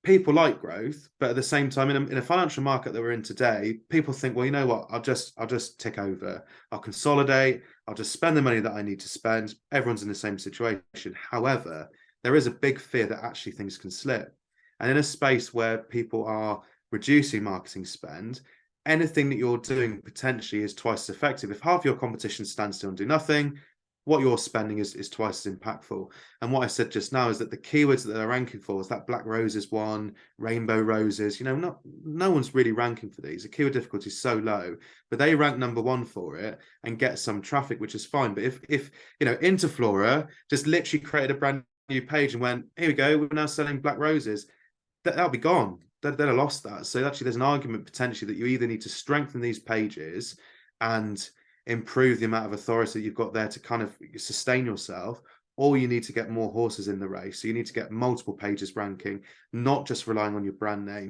people like growth, but at the same time, in a financial market that we're in today, people think, well, you know what, I'll just tick over, I'll consolidate, I'll just spend the money that I need to spend. Everyone's in the same situation. However, there is a big fear that actually things can slip. And in a space where people are reducing marketing spend, anything that you're doing potentially is twice as effective. If half your competition stands still and do nothing, what you're spending is twice as impactful. And what I said just now is that the keywords that they're ranking for is that black roses one, rainbow roses, you know, no one's really ranking for these. The keyword difficulty is so low, but they rank #1 for it and get some traffic, which is fine. But if you know, Interflora just literally created a brand new page and went, here we go, we're now selling black roses, that'll be gone. They'd have lost that. So actually there's an argument potentially that you either need to strengthen these pages and improve the amount of authority that you've got there to kind of sustain yourself, or you need to get more horses in the race. So you need to get multiple pages ranking, not just relying on your brand name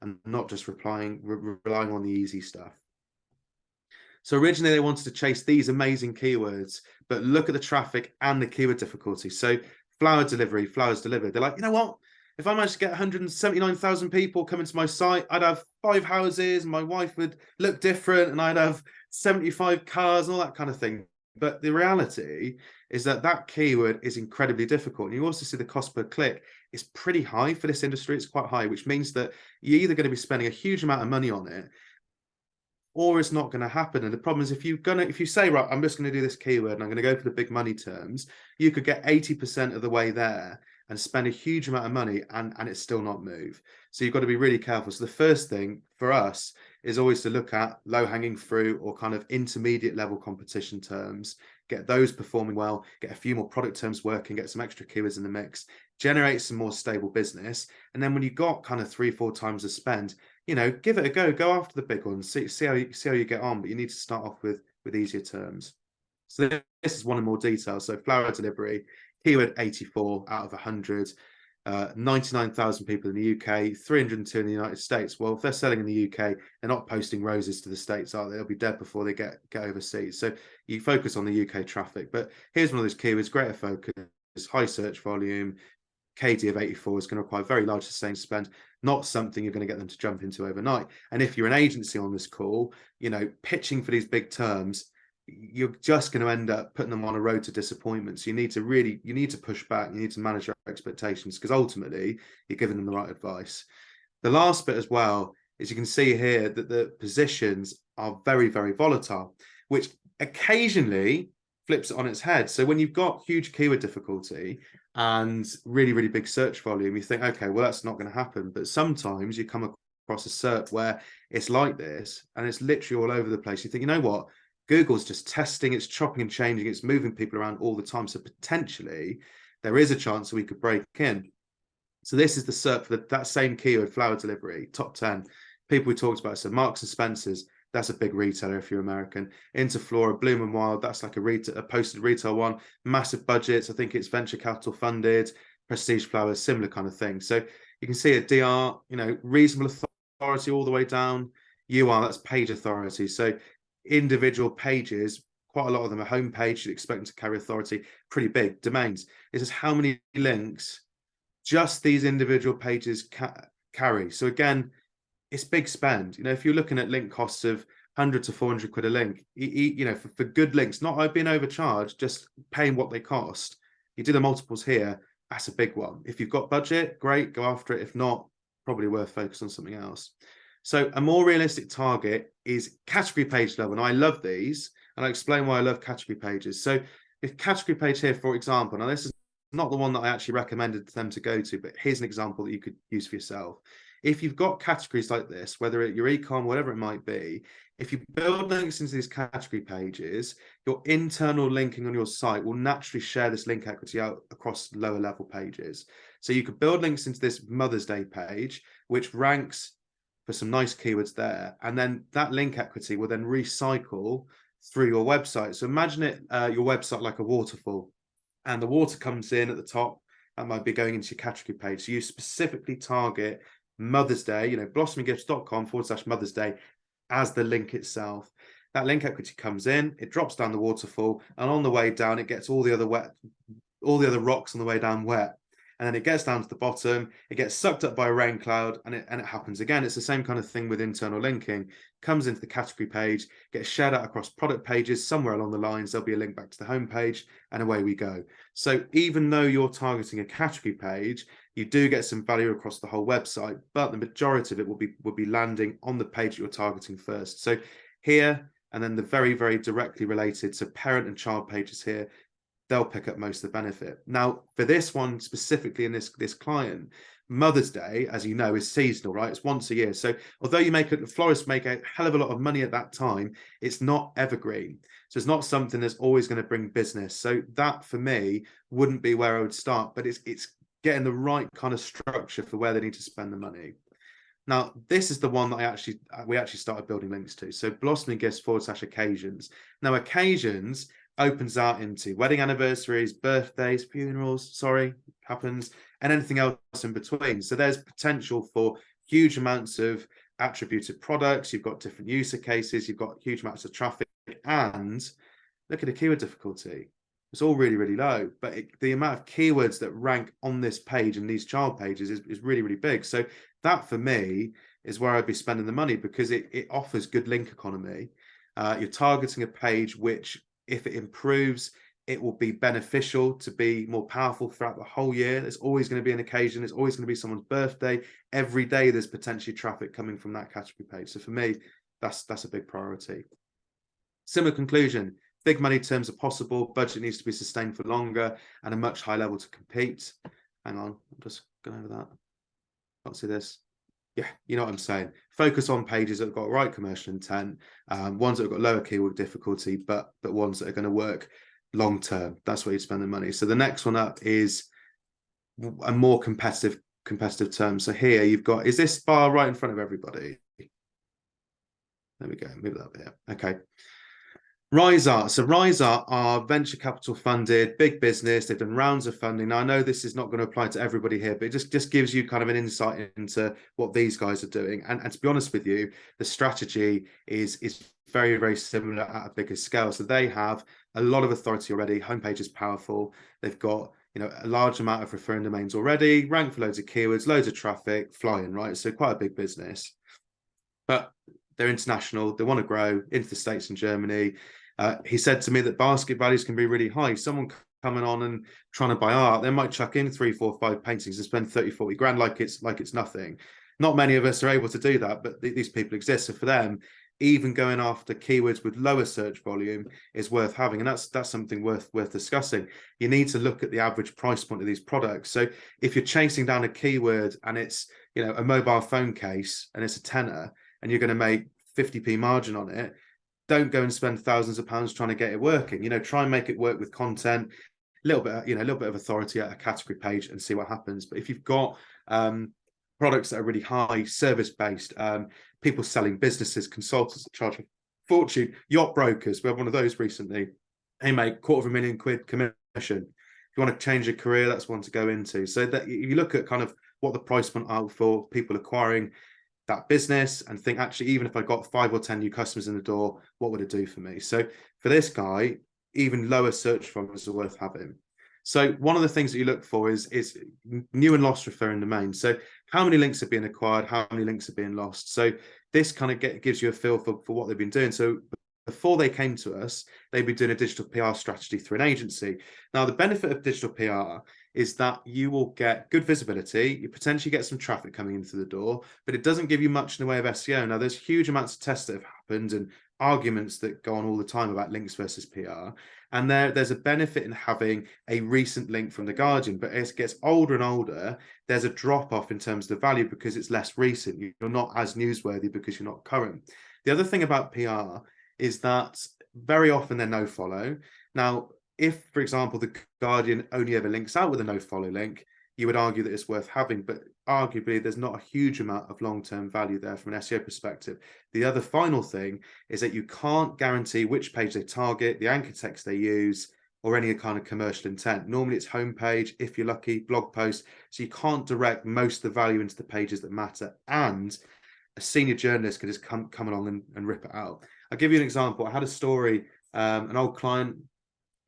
and not just relying on the easy stuff. So originally they wanted to chase these amazing keywords, but look at the traffic and the keyword difficulty. So flowers delivered. They're like, you know what? If I managed to get 179,000 people coming to my site, I'd have 5 houses, my wife would look different, and I'd have 75 cars and all that kind of thing. But the reality is that keyword is incredibly difficult. And you also see the cost per click is pretty high for this industry. It's quite high, which means that you're either going to be spending a huge amount of money on it, or it's not going to happen. And the problem is if you say, right, I'm just going to do this keyword and I'm going to go for the big money terms, you could get 80% of the way there and spend a huge amount of money and it still not move. So you've got to be really careful. So the first thing for us is always to look at low-hanging fruit or kind of intermediate level competition terms, get those performing well, get a few more product terms working, get some extra keywords in the mix, generate some more stable business. And then when you've got kind of 3-4 times the spend, you know, give it a go after the big ones, see how you get on, but you need to start off with easier terms. So this is one in more detail. So flower delivery, keyword 84 out of 100, 99,000 people in the UK, 302 in the United States. Well, if they're selling in the UK, they're not posting roses to the States, are they? They'll be dead before they get overseas. So you focus on the UK traffic. But here's one of those keywords, greater focus, high search volume, KD of 84 is going to require very large sustained spend, not something you're going to get them to jump into overnight. And if you're an agency on this call, you know, pitching for these big terms, you're just going to end up putting them on a road to disappointment. So you need to push back. You need to manage your expectations, because ultimately you're giving them the right advice. The last bit as well is you can see here that the positions are very, very volatile, which occasionally flips it on its head. So when you've got huge keyword difficulty and really, really big search volume, you think, okay, well, that's not going to happen. But sometimes you come across a SERP where it's like this and it's literally all over the place. You think, you know what? Google's just testing, it's chopping and changing, it's moving people around all the time. So potentially there is a chance that we could break in. So this is the SERP for that same keyword, flower delivery, top 10. People we talked about, so Marks and Spencer's, that's a big retailer if you're American. Interflora, Bloom and Wild, that's like a posted retail one. Massive budgets, I think it's venture capital funded. Prestige Flowers, similar kind of thing. So you can see at DR, you know, reasonable authority all the way down. UR, that's page authority. So individual pages, quite a lot of them are homepage, you'd expect them to carry authority, pretty big. Domains, this is how many links just these individual pages carry. So again, it's big spend. You know, if you're looking at link costs of 100 to 400 quid a link, you know, for good links, not being overcharged, just paying what they cost. You do the multiples here, that's a big one. If you've got budget, great, go after it. If not, probably worth focusing on something else. So a more realistic target is category page level. And I love these, and I'll explain why I love category pages. So if category page here, for example, now this is not the one that I actually recommended them to go to, but here's an example that you could use for yourself. If you've got categories like this, whether it's your ecom, whatever it might be, if you build links into these category pages, your internal linking on your site will naturally share this link equity out across lower level pages. So you could build links into this Mother's Day page, which ranks for some nice keywords there. And then that link equity will then recycle through your website. So imagine it, your website like a waterfall, and the water comes in at the top. That might be going into your category page. So you specifically target Mother's Day, you know, blossoming.com/Mother's Day as the link itself. That link equity comes in, it drops down the waterfall, and on the way down, it gets all the other rocks on the way down wet. And then it gets down to the bottom, it gets sucked up by a rain cloud, and it happens again. It's the same kind of thing with internal linking. Comes into the category page, gets shared out across product pages. Somewhere along the lines, there'll be a link back to the home page, and away we go. So even though you're targeting a category page, you do get some value across the whole website, but the majority of it will be landing on the page you're targeting first. So here, and then the very, very directly related, so parent and child pages here, they'll pick up most of the benefit. Now, for this one specifically in this client, Mother's Day, as you know, is seasonal, right? It's once a year. So although florists make a hell of a lot of money at that time, it's not evergreen. So it's not something that's always going to bring business. So that for me wouldn't be where I would start, but it's getting the right kind of structure for where they need to spend the money. Now, this is the one that we actually started building links to. So blossoming gifts /occasions. Now, occasions opens out into wedding anniversaries, birthdays, funerals, happens, and anything else in between. So there's potential for huge amounts of attributed products. You've got different user cases, you've got huge amounts of traffic, and look at the keyword difficulty. It's all really, really low, but the amount of keywords that rank on this page and these child pages is really, really big. So that for me is where I'd be spending the money, because it offers good link economy. You're targeting a page which, if it improves, it will be beneficial to be more powerful throughout the whole year. There's always going to be an occasion. There's always going to be someone's birthday. Every day there's potentially traffic coming from that category page. So for me, that's a big priority. Similar conclusion, big money terms are possible. Budget needs to be sustained for longer and a much higher level to compete. Hang on, I'm just going over that. Can't see this. Yeah, you know what I'm saying. Focus on pages that have got right commercial intent, ones that have got lower keyword difficulty, but ones that are going to work long term. That's where you spend the money. So the next one up is a more competitive term. So here you've got, is this bar right in front of everybody? There we go. Move that up here. Okay. RiseArt. So RiseArt are venture capital funded, big business. They've done rounds of funding. Now, I know this is not going to apply to everybody here, but it just gives you kind of an insight into what these guys are doing. And to be honest with you, the strategy is very, very similar at a bigger scale. So they have a lot of authority already. Homepage is powerful. They've got, a large amount of referring domains already, rank for loads of keywords, loads of traffic, flying, right? So quite a big business. But they're international, they want to grow into the States and Germany. He said to me that basket values can be really high. Someone coming on and trying to buy art, they might chuck in 3, 4, 5 paintings and spend 30, 40 grand like it's nothing. Not many of us are able to do that, but these people exist. So for them, even going after keywords with lower search volume is worth having, and that's something worth discussing. You need to look at the average price point of these products. So if you're chasing down a keyword and it's a mobile phone case and it's a tenner and you're going to make 50p margin on it, don't go and spend thousands of pounds trying to get it working. Try and make it work with content, a little bit of authority at a category page and see what happens. But if you've got products that are really high service based, people selling businesses, consultants that charge a fortune, yacht brokers, we had one of those recently, they make £250,000 commission. If you want to change your career, that's one to go into. So that if you look at kind of what the price point are for people acquiring that business and think, actually, even if I got 5 or 10 new customers in the door, what would it do for me? So for this guy, even lower search volumes are worth having. So one of the things that you look for is new and lost referring domains. So how many links are being acquired? How many links are being lost? So this kind of gives you a feel for what they've been doing. So before they came to us, they'd be doing a digital PR strategy through an agency. Now, the benefit of digital PR is that you will get good visibility, you potentially get some traffic coming into the door, but it doesn't give you much in the way of SEO. Now, there's huge amounts of tests that have happened and arguments that go on all the time about links versus PR. And there's a benefit in having a recent link from The Guardian, but as it gets older and older, there's a drop off in terms of the value because it's less recent. You're not as newsworthy because you're not current. The other thing about PR is that very often they're no follow. Now, if, for example, The Guardian only ever links out with a no follow link, you would argue that it's worth having, but arguably there's not a huge amount of long-term value there from an SEO perspective. The other final thing is that you can't guarantee which page they target, the anchor text they use, or any kind of commercial intent. Normally it's homepage, if you're lucky, blog post. So you can't direct most of the value into the pages that matter. And a senior journalist could just come along and rip it out. I'll give you an example. I had a story, an old client,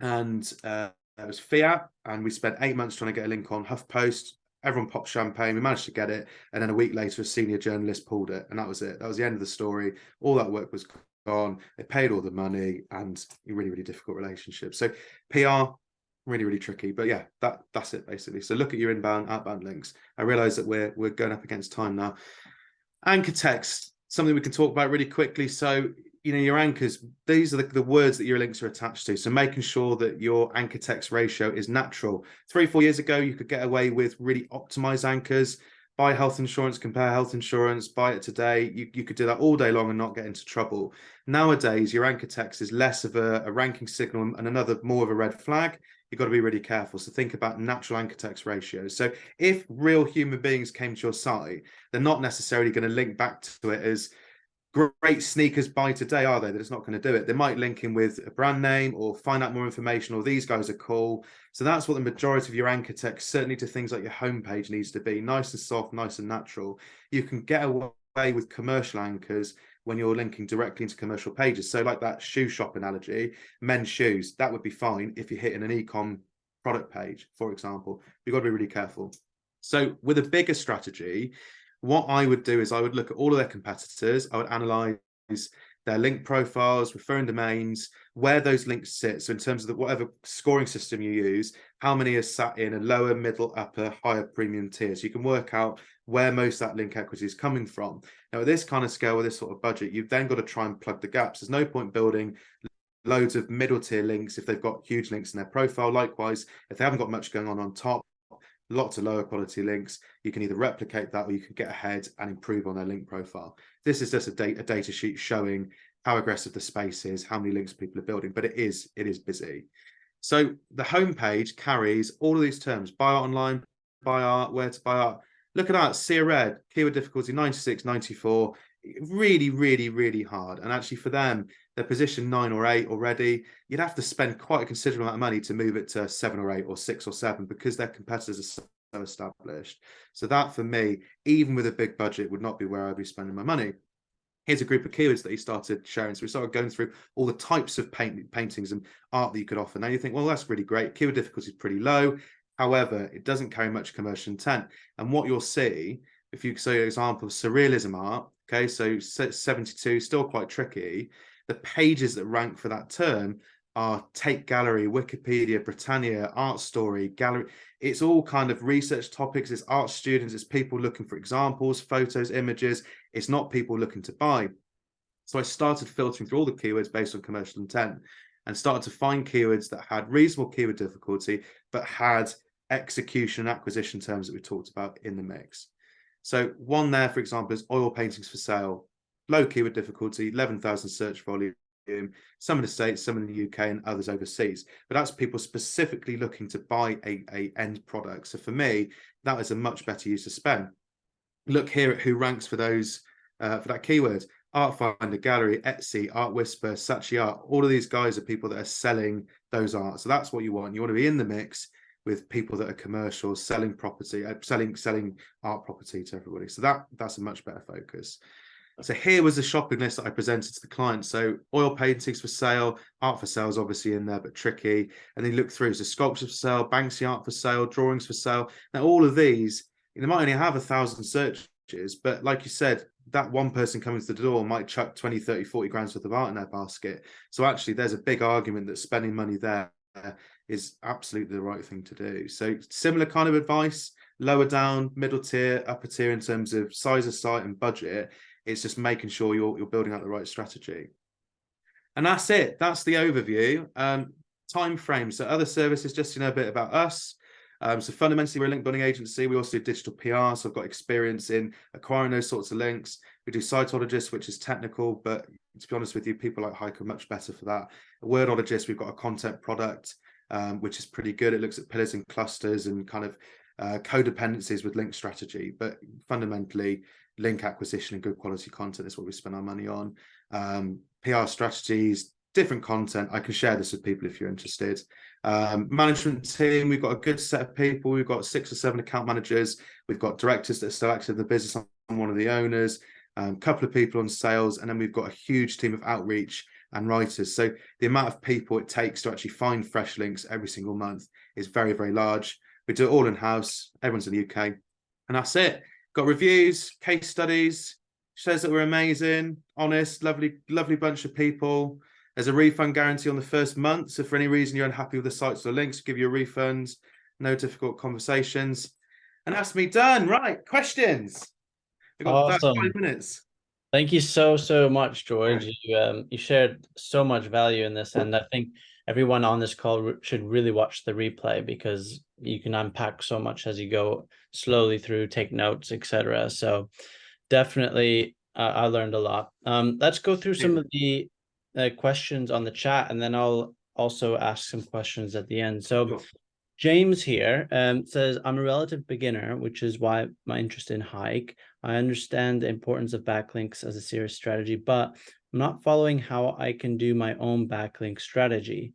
and it was Fiat, and we spent 8 months trying to get a link on HuffPost. Everyone popped champagne. We managed to get it, and then a week later, a senior journalist pulled it, and that was it. That was the end of the story. All that work was gone. They paid all the money, and a really, really difficult relationship. So PR, really, really tricky. But yeah, that's it basically. So look at your inbound, outbound links. I realise that we're going up against time now. Anchor text, something we can talk about really quickly. So your anchors, these are the words that your links are attached to. So making sure that your anchor text ratio is natural. 3-4 years ago, you could get away with really optimized anchors. Buy health insurance, compare health insurance, buy it today. You could do that all day long and not get into trouble. Nowadays, your anchor text is less of a ranking signal and more of a red flag. You've got to be really careful. So think about natural anchor text ratios. So if real human beings came to your site, they're not necessarily going to link back to it as great sneakers buy today, are they? That it's not going to do it. They might link in with a brand name or find out more information, or these guys are cool. So that's what the majority of your anchor text, certainly to things like your homepage, needs to be. Nice and soft, nice and natural. You can get away with commercial anchors when you're linking directly into commercial pages. So like that shoe shop analogy, men's shoes, that would be fine if you're hitting an e-com product page, for example. You've got to be really careful. So with a bigger strategy, what I would do is I would look at all of their competitors. I would analyze their link profiles, referring domains, where those links sit. So in terms of whatever scoring system you use, how many are sat in a lower, middle, upper, higher premium tier. So you can work out where most of that link equity is coming from. Now, at this kind of scale, with this sort of budget, you've then got to try and plug the gaps. There's no point building loads of middle tier links if they've got huge links in their profile. Likewise, if they haven't got much going on top, lots of lower quality links, you can either replicate that or you can get ahead and improve on their link profile. This is just a data sheet showing how aggressive the space is, how many links people are building, but it is busy. So the homepage carries all of these terms: buy art online, buy art, where to buy art. Look at that, see a red, keyword difficulty 96, 94, really, really, really hard. And actually for them, they're position 9 or 8 already. You'd have to spend quite a considerable amount of money to move it to 7 or 8 or 6 or 7 because their competitors are so established. So that for me, even with a big budget, would not be where I'd be spending my money. Here's a group of keywords that he started sharing. So we started going through all the types of paintings and art that you could offer. Now you think, well, that's really great. Keyword difficulty is pretty low. However, it doesn't carry much commercial intent. And what you'll see, if you say, for example, surrealism art, okay, so 72, still quite tricky. The pages that rank for that term are Tate Gallery, Wikipedia, Britannia, Art Story, Gallery. It's all kind of research topics. It's art students. It's people looking for examples, photos, images. It's not people looking to buy. So I started filtering through all the keywords based on commercial intent and started to find keywords that had reasonable keyword difficulty, but had execution and acquisition terms that we talked about in the mix. So one there, for example, is oil paintings for sale, low keyword difficulty, 11,000 search volume, some in the States, some in the UK, and others overseas. But that's people specifically looking to buy a end product. So for me, that is a much better use of spend. Look here at who ranks for those for that keyword. Art Finder, Gallery, Etsy, Art Whisper, Saatchi Art. All of these guys are people that are selling those art. So that's what you want. You want to be in the mix with people that are commercial, selling property, selling art property to everybody. So that's a much better focus. So here was the shopping list that I presented to the client. So oil paintings for sale, art for sale is obviously in there, but tricky. And then look through, so sculptures for sale, Banksy art for sale, drawings for sale. Now all of these, they might only have 1,000 searches, but like you said, that one person coming to the door might chuck 20, 30, 40 grand's worth of art in their basket. So actually there's a big argument that spending money there is absolutely the right thing to do. So similar kind of advice, lower down, middle tier, upper tier in terms of size of site and budget. It's just making sure you're building out the right strategy. And that's it. That's the overview. Time frame. So other services, just to know a bit about us. So fundamentally, we're a link building agency. We also do digital PR. So I've got experience in acquiring those sorts of links. We do Siteologist, which is technical, but to be honest with you, people like Hike are much better for that. Wordologist, we've got a content product, which is pretty good. It looks at pillars and clusters and kind of codependencies with link strategy. But fundamentally, link acquisition and good quality content is what we spend our money on. PR strategies, different content. I can share this with people if you're interested. Management team, we've got a good set of people. We've got 6 or 7 account managers. We've got directors that are still active in the business. I'm one of the owners, a couple of people on sales, and then we've got a huge team of outreach and writers. So the amount of people it takes to actually find fresh links every single month is very, very large. We do it all in-house. Everyone's in the UK. And that's it. Got reviews, case studies, shows that we're amazing, honest, lovely, lovely bunch of people. There's a refund guarantee on the first month. So for any reason you're unhappy with the sites or links, give you a refund. No difficult conversations. And that's me done. Right, questions. We've got about 5 minutes. Thank you so much, George. Right. You shared so much value in this, and I think everyone on this call should really watch the replay because you can unpack so much as you go slowly through, take notes, etc. So definitely, I learned a lot. Let's go through some of the questions on the chat, and then I'll also ask some questions at the end. So sure. James here says, I'm a relative beginner, which is why my interest in Hike. I understand the importance of backlinks as a serious strategy, but I'm not following how I can do my own backlink strategy.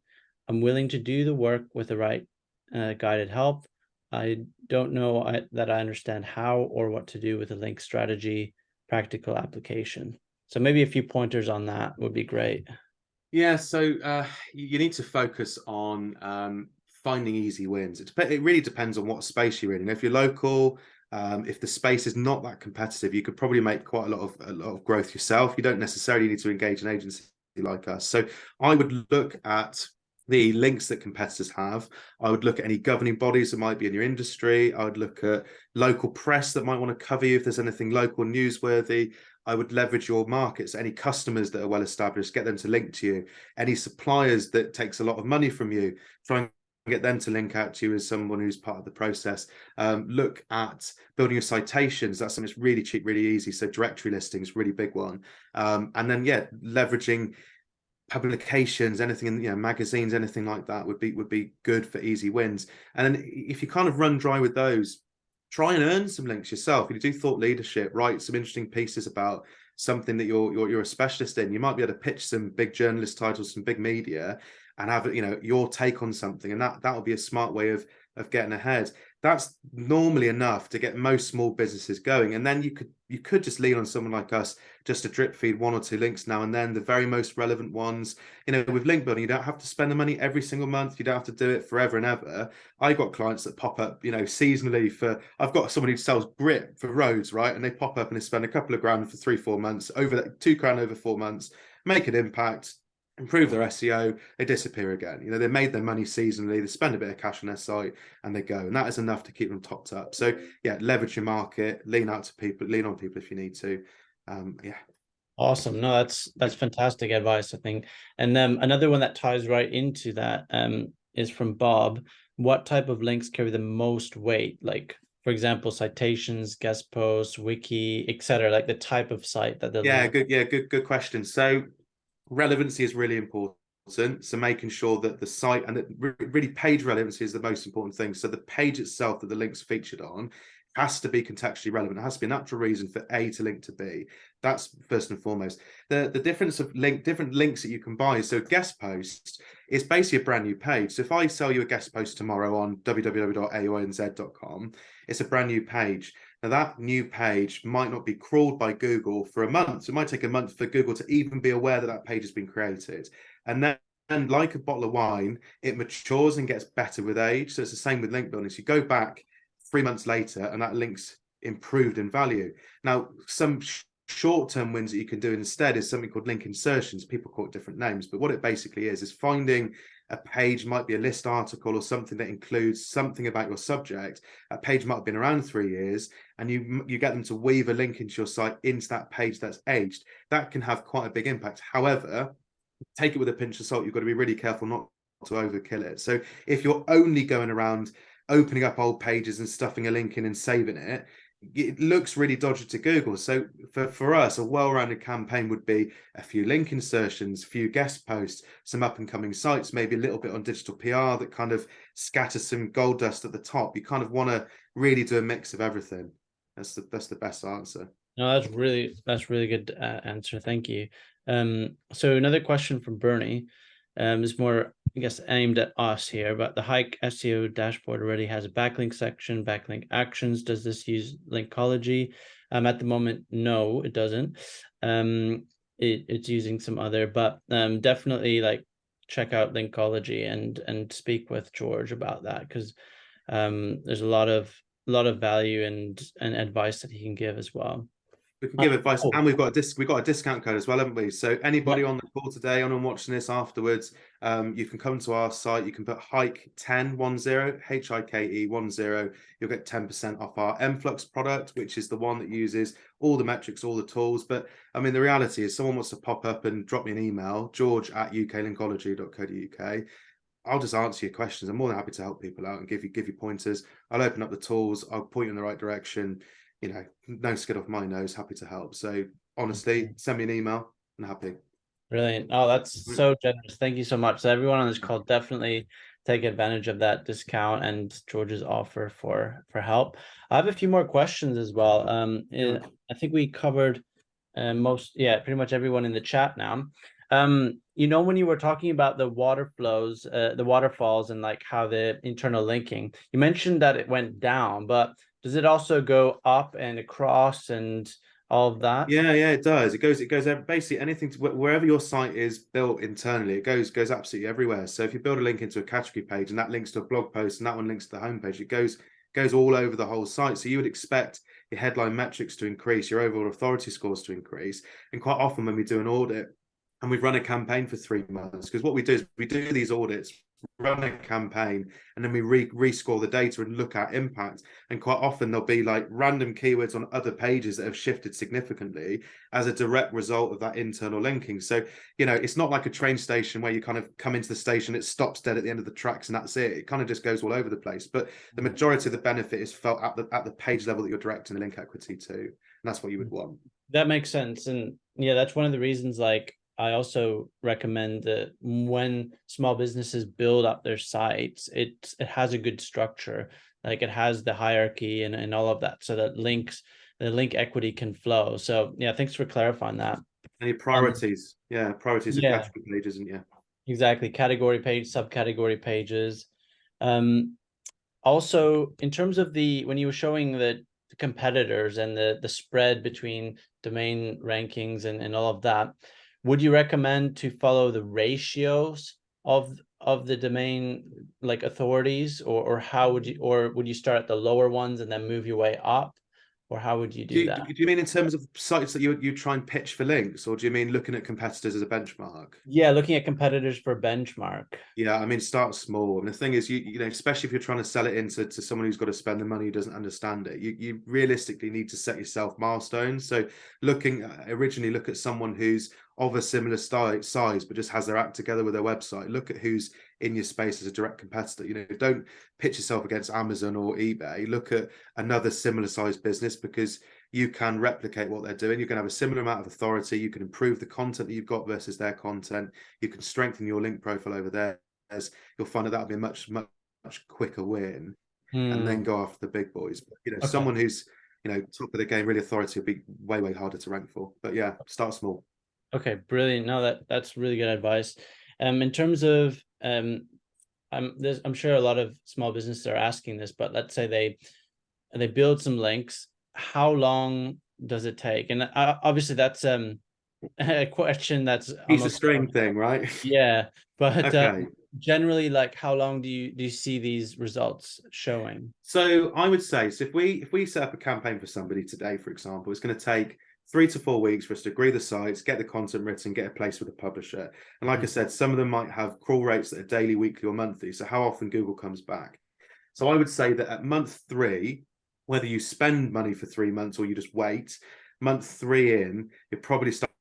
I'm willing to do the work with the right guided help. I don't know that I understand how or what to do with a link strategy, practical application. So maybe a few pointers on that would be great. Yeah, so you need to focus on finding easy wins. It really depends on what space you're in. If you're local, if the space is not that competitive, you could probably make quite a lot of growth yourself. You don't necessarily need to engage an agency like us. So I would look at the links that competitors have. I would look at any governing bodies that might be in your industry. I would look at local press that might want to cover you if there's anything local newsworthy. I would leverage your markets, any customers that are well established, get them to link to you. Any suppliers that takes a lot of money from you, try and get them to link out to you as someone who's part of the process. Look at building your citations. That's something that's really cheap, really easy. So directory listings, really big one. And then, yeah, leveraging publications, anything in magazines, anything like that would be good for easy wins. And then if you kind of run dry with those, try and earn some links yourself. If you do thought leadership, write some interesting pieces about something that you're a specialist in. You might be able to pitch some big journalist titles, some big media, and have your take on something. And that will be a smart way of of getting ahead. That's normally enough to get most small businesses going. And then you could just lean on someone like us just to drip feed 1 or 2 links now and then, the very most relevant ones. With link building, you don't have to spend the money every single month. You don't have to do it forever and ever. I got clients that pop up, seasonally I've got someone who sells grit for roads, right? And they pop up and they spend a couple of grand for 3-4 months, over that 2 grand over 4 months, make an impact, improve their SEO, they disappear again. They made their money seasonally, they spend a bit of cash on their site and they go. And that is enough to keep them topped up. So yeah, leverage your market, lean on people if you need to. Yeah. Awesome. No, that's fantastic advice, I think. And another one that ties right into that is from Bob. What type of links carry the most weight? Like, for example, citations, guest posts, wiki, etc. Like the type of site that the link. Good question. So relevancy is really important. So making sure that the site and really page relevancy is the most important thing. So the page itself that the link's featured on has to be contextually relevant. It has to be a natural reason for A to link to B. That's first and foremost. The difference of different links that you can buy. So guest posts is basically a brand new page. So if I sell you a guest post tomorrow on www.aoinz.com, it's a brand new page. Now that new page might not be crawled by Google for a month. So it might take a month for Google to even be aware that that page has been created. And then, like a bottle of wine, it matures and gets better with age. So it's the same with link building. So you go back 3 months later and that link's improved in value. Now, some short-term wins that you can do instead is something called link insertions. People call it different names, but what it basically is finding a page, might be a list article or something that includes something about your subject. A page might have been around 3 years and you get them to weave a link into your site into that page that's aged. That can have quite a big impact. However, take it with a pinch of salt. You've got to be really careful not to overkill it. So if you're only going around opening up old pages and stuffing a link in and saving it, it looks really dodgy to Google. So for us, a well-rounded campaign would be a few link insertions, a few guest posts, some up-and-coming sites, maybe a little bit on digital PR that kind of scatters some gold dust at the top. You kind of want to really do a mix of everything. That's the best answer. No, that's really good answer. Thank you. So another question from Bernie is more, I guess, aimed at us here, but the Hike SEO dashboard already has a backlink section, backlink actions. Does this use Linkology? At the moment, no, it doesn't. It's using some other, but definitely like check out Linkology and speak with George about that, because there's a lot of value and advice that he can give as well. We can give advice, Oh, and we've got a discount code as well, haven't we? So anybody on the call today, anyone watching this afterwards, you can come to our site. You can put Hike 10 HIKE 10. You'll get 10% off our Mflux product, which is the one that uses all the metrics, all the tools. But I mean, the reality is, someone wants to pop up and drop me an email, george@uklinkology.co.uk. I'll just answer your questions. I'm more than happy to help people out and give you pointers. I'll open up the tools. I'll point you in the right direction. No skin off my nose, happy to help. So honestly, send me an email. I'm happy. Brilliant. Oh, that's so generous. Thank you so much. So everyone on this call, definitely take advantage of that discount and George's offer for help. I have a few more questions as well. I think we covered pretty much everyone in the chat now. When you were talking about the waterfalls and like how the internal linking, you mentioned that it went down, but does it also go up and across and all of that? Yeah, it does. It goes basically anything to wherever your site is built internally. It goes absolutely everywhere. So if you build a link into a category page and that links to a blog post and that one links to the homepage, it goes all over the whole site. So you would expect your headline metrics to increase, your overall authority scores to increase. And quite often when we do an audit and we've run a campaign for 3 months, because what we do is we do these audits, run a campaign, and then we rescore the data and look at impact. And quite often there'll be like random keywords on other pages that have shifted significantly as a direct result of that internal linking. So it's not like a train station where you kind of come into the station, it stops dead at the end of the tracks and that's it. It kind of just goes all over the place. But the majority of the benefit is felt at the page level that you're directing the link equity to, and that's what you would want. That makes sense. And yeah, that's one of the reasons, like, I also recommend that when small businesses build up their sites, it has a good structure, like it has the hierarchy and all of that, so that the link equity can flow. So yeah, thanks for clarifying that. Any priorities? Priorities of category pages, and exactly, category page, subcategory pages. also, in terms of when you were showing the competitors and the spread between domain rankings and all of that, would you recommend to follow the ratios of the domain like authorities, or how would you, or would you start at the lower ones and then move your way up, or how would you do that? Do you mean in terms of sites that you try and pitch for links, or do you mean looking at competitors as a benchmark? Yeah, looking at competitors for benchmark. Yeah, I mean, start small. And the thing is, you know, especially if you're trying to sell it into someone who's got to spend the money who doesn't understand it, you realistically need to set yourself milestones. So originally look at someone who's of a similar size, but just has their act together with their website. Look at who's in your space as a direct competitor. You know, don't pitch yourself against Amazon or eBay. Look at another similar size business, because you can replicate what they're doing. You can have a similar amount of authority. You can improve the content that you've got versus their content. You can strengthen your link profile over there. You'll find that that'll be a much quicker win, and then go after the big boys. But, you know, Okay. someone who's, you know, top of the game, really authority, will be way harder to rank for. But yeah, start small. Okay, brilliant. No, that's really good advice. In terms of I'm sure a lot of small businesses are asking this, but let's say they build some links. How long does it take? And obviously that's a question that's Piece of string thing, right? Yeah, but Okay. generally, like, how long do you see these results showing? So I would say, so if we set up a campaign for somebody today, for example, it's going to take 3 to 4 weeks for us to agree the sites, get the content written, get it placed with a publisher. And like I said, some of them might have crawl rates that are daily, weekly, or monthly. So how often Google comes back. So I would say that at month 3, whether you spend money for 3 months or you just wait, month 3 in, you're probably starting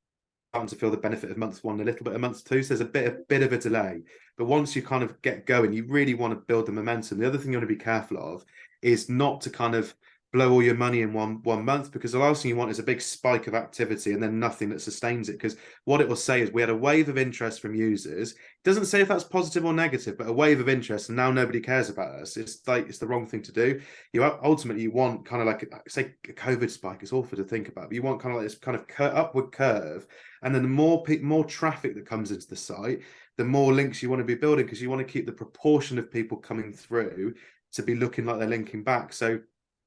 to feel the benefit of month 1 a little bit of month 2. So there's a bit of a delay. But once you kind of get going, you really want to build the momentum. The other thing you want to be careful of is not to kind of blow all your money in one month, because the last thing you want is a big spike of activity and then nothing that sustains it. Because what it will say is, we had a wave of interest from users. It doesn't say if that's positive or negative, but a wave of interest, and now nobody cares about us. It's like, it's the wrong thing to do. You ultimately, you want kind of like, say, a COVID spike. It's awful to think about, but you want kind of like this kind of upward curve. And then the more traffic that comes into the site, the more links you want to be building, because you want to keep the proportion of people coming through to be looking like they're linking back. So,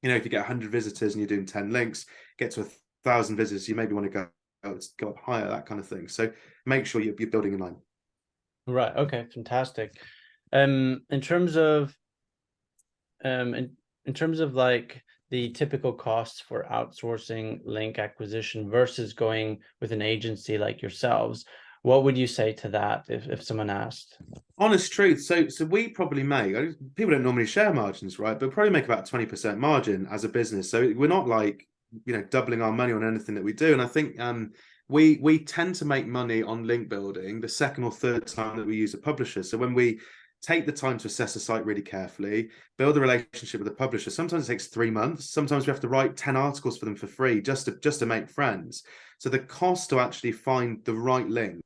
you know, if you get 100 visitors and you're doing 10 links, get to 1,000 visitors, you maybe want to go up higher, that kind of thing. So make sure you're building in line. Right. Okay. Fantastic. In terms of like the typical costs for outsourcing link acquisition versus going with an agency like yourselves, what would you say to that if someone asked? Honest truth. So we probably make, people don't normally share margins, right? But probably make about 20% margin as a business. So we're not like, you know, doubling our money on anything that we do. And I think we tend to make money on link building the second or third time that we use a publisher. So when we take the time to assess a site really carefully, build a relationship with the publisher, sometimes it takes 3 months. Sometimes we have to write 10 articles for them for free just to make friends. So the cost to actually find the right links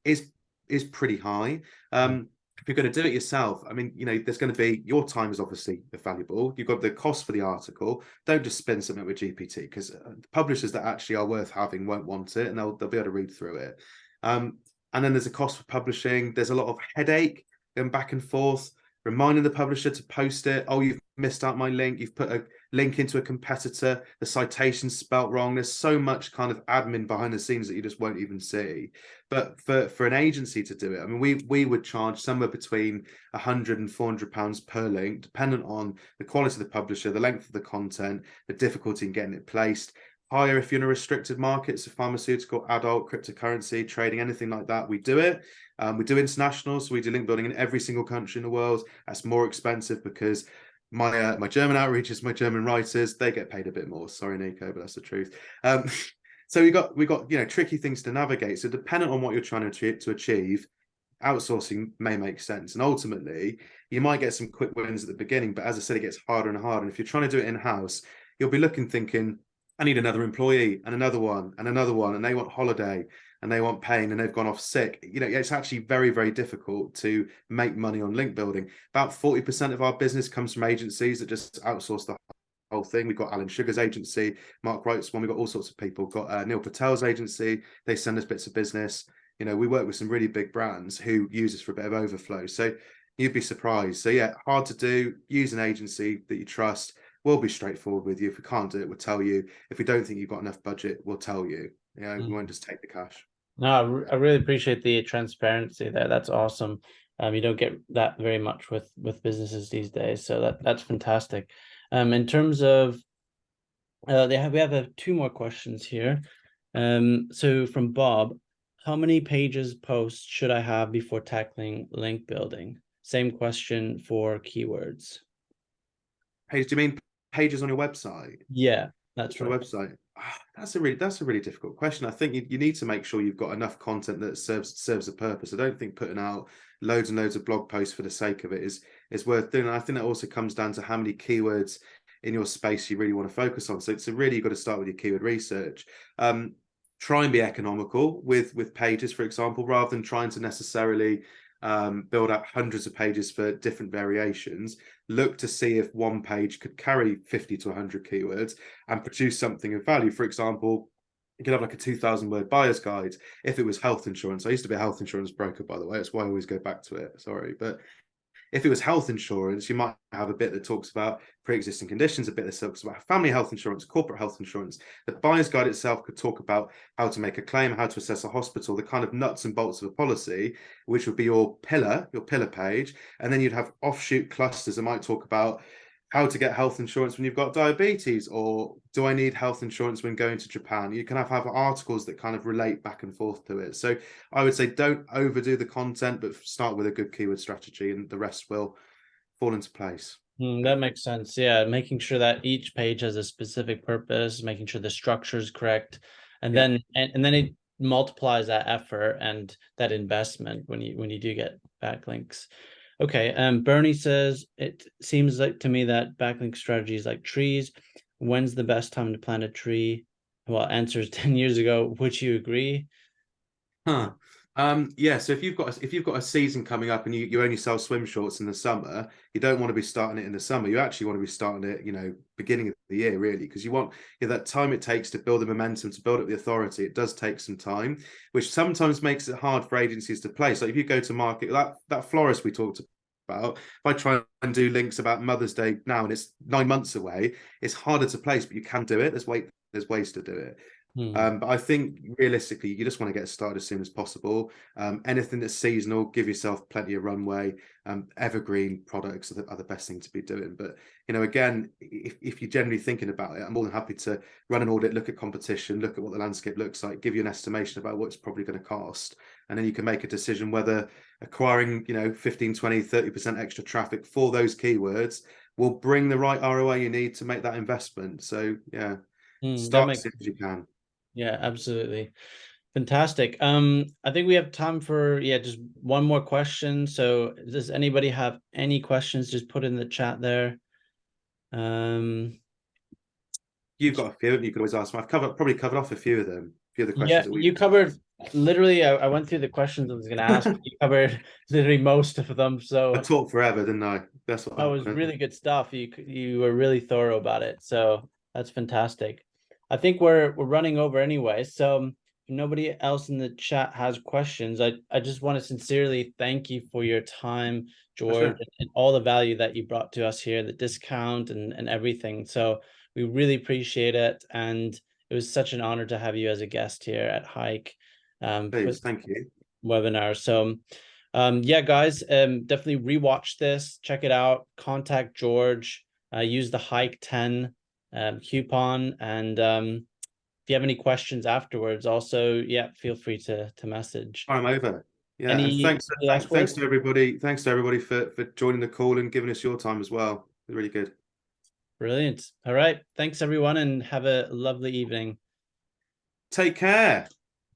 is pretty high. If you're going to do it yourself, I mean, you know, there's going to be, your time is obviously valuable. You've got the cost for the article. Don't just spend something with GPT, because publishers that actually are worth having won't want it, and they'll be able to read through it. And then there's a cost for publishing. There's a lot of headache going back and forth, reminding the publisher to post it. Oh, you've missed out my link. You've put a link into a competitor. The citation's spelt wrong. There's so much kind of admin behind the scenes that you just won't even see. But for an agency to do it, I mean, we would charge somewhere between £100 and £400 per link, dependent on the quality of the publisher, the length of the content, the difficulty in getting it placed. Higher if you're in a restricted market, so pharmaceutical, adult, cryptocurrency, trading, anything like that, we do it. We do international, so we do link building in every single country in the world. That's more expensive because my German outreachers, my German writers, they get paid a bit more. Sorry, Nico, but that's the truth. So we got you know, tricky things to navigate. So dependent on what you're trying to achieve, outsourcing may make sense. And ultimately, you might get some quick wins at the beginning, but as I said, it gets harder and harder. And if you're trying to do it in-house, you'll be thinking, I need another employee and another one and another one, and they want holiday and they want paying and they've gone off sick. You know, it's actually very difficult to make money on link building. About 40% of our business comes from agencies that just outsource the whole thing. We've got Alan Sugar's agency, Mark Wright's one, we've got all sorts of people. We've got Neil Patel's agency, they send us bits of business. You know, we work with some really big brands who use us for a bit of overflow. So You'd be surprised. So yeah, hard to do. Use an agency that you trust. We'll be straightforward with you. If we can't do it, we'll tell you. If we don't think you've got enough budget, we'll tell you. Yeah, we won't just take the cash. No, I really appreciate the transparency there. That's awesome. You don't get that very much with businesses these days, so that's fantastic. In terms of we have two more questions here. So from Bob, how many pages posts should I have before tackling link building? Same question for keywords. Page, do you mean pages on your website? Yeah, that's On a right. website. That's a really difficult question. I think you need to make sure you've got enough content that serves a purpose. I don't think putting out loads and loads of blog posts for the sake of it is worth doing. And I think that also comes down to how many keywords in your space you really want to focus on. So it's really, you've got to start with your keyword research. Try and be economical with pages, for example, rather than trying to necessarily build up hundreds of pages for different variations. Look to see if one page could carry 50 to 100 keywords and produce something of value. For example, you could have like a 2,000 word buyer's guide if it was health insurance. I used to be a health insurance broker, by the way. That's why I always go back to it. Sorry. But if it was health insurance, you might have a bit that talks about pre-existing conditions, a bit that talks about family health insurance, corporate health insurance. The buyer's guide itself could talk about how to make a claim, how to assess a hospital, the kind of nuts and bolts of a policy, which would be your pillar page. And then you'd have offshoot clusters that might talk about how to get health insurance when you've got diabetes, or do I need health insurance when going to Japan? You can have articles that kind of relate back and forth to it. So I would say don't overdo the content, but start with a good keyword strategy and the rest will fall into place. That makes sense. Yeah, making sure that each page has a specific purpose, making sure the structure is correct, and then and then it multiplies that effort and that investment when you do get backlinks. Okay, Bernie says it seems like to me that backlink strategy is like trees. When's the best time to plant a tree? Well, answers 10 years ago. Would you agree? Huh. Yeah, so if you've got a season coming up and you only sell swim shorts in the summer, you don't want to be starting it in the summer. You actually want to be starting it, beginning of the year, really, because you want that time it takes to build the momentum, to build up the authority. It does take some time, which sometimes makes it hard for agencies to place. Like if you go to market, that florist we talked about, if I try and do links about Mother's Day now and it's 9 months away, it's harder to place, but you can do it. There's ways to do it. But I think realistically, you just want to get started as soon as possible. Anything that's seasonal, give yourself plenty of runway. Evergreen products are the best thing to be doing. But again, if you're generally thinking about it, I'm more than happy to run an audit, look at competition, look at what the landscape looks like, give you an estimation about what it's probably going to cost, and then you can make a decision whether acquiring 15, 20, 30% extra traffic for those keywords will bring the right ROI you need to make that investment. So yeah, start as soon as you can. Yeah, absolutely. Fantastic. I think we have time for just one more question. So does anybody have any questions? Just put in the chat there. You've got a few, and you can always ask them. I've probably covered off a few of them. A few of the questions. Yeah, you covered literally. I went through the questions I was going to ask. You covered literally most of them. So I talked forever, didn't I? That's what that was really good stuff. You were really thorough about it. So that's fantastic. I think we're running over anyway. So if nobody else in the chat has questions, I just want to sincerely thank you for your time, George, and all the value that you brought to us here, the discount and everything. So we really appreciate it. And it was such an honor to have you as a guest here at Hike. Please, thank you. Webinar. So yeah, guys, definitely rewatch this, check it out, contact George, use the Hike 10 coupon, and if you have any questions afterwards, also feel free to message. I'm over. Yeah, and any thanks to everybody. Thanks to everybody for joining the call and giving us your time as well. Really good. Brilliant. All right, thanks everyone, and have a lovely evening. Take care.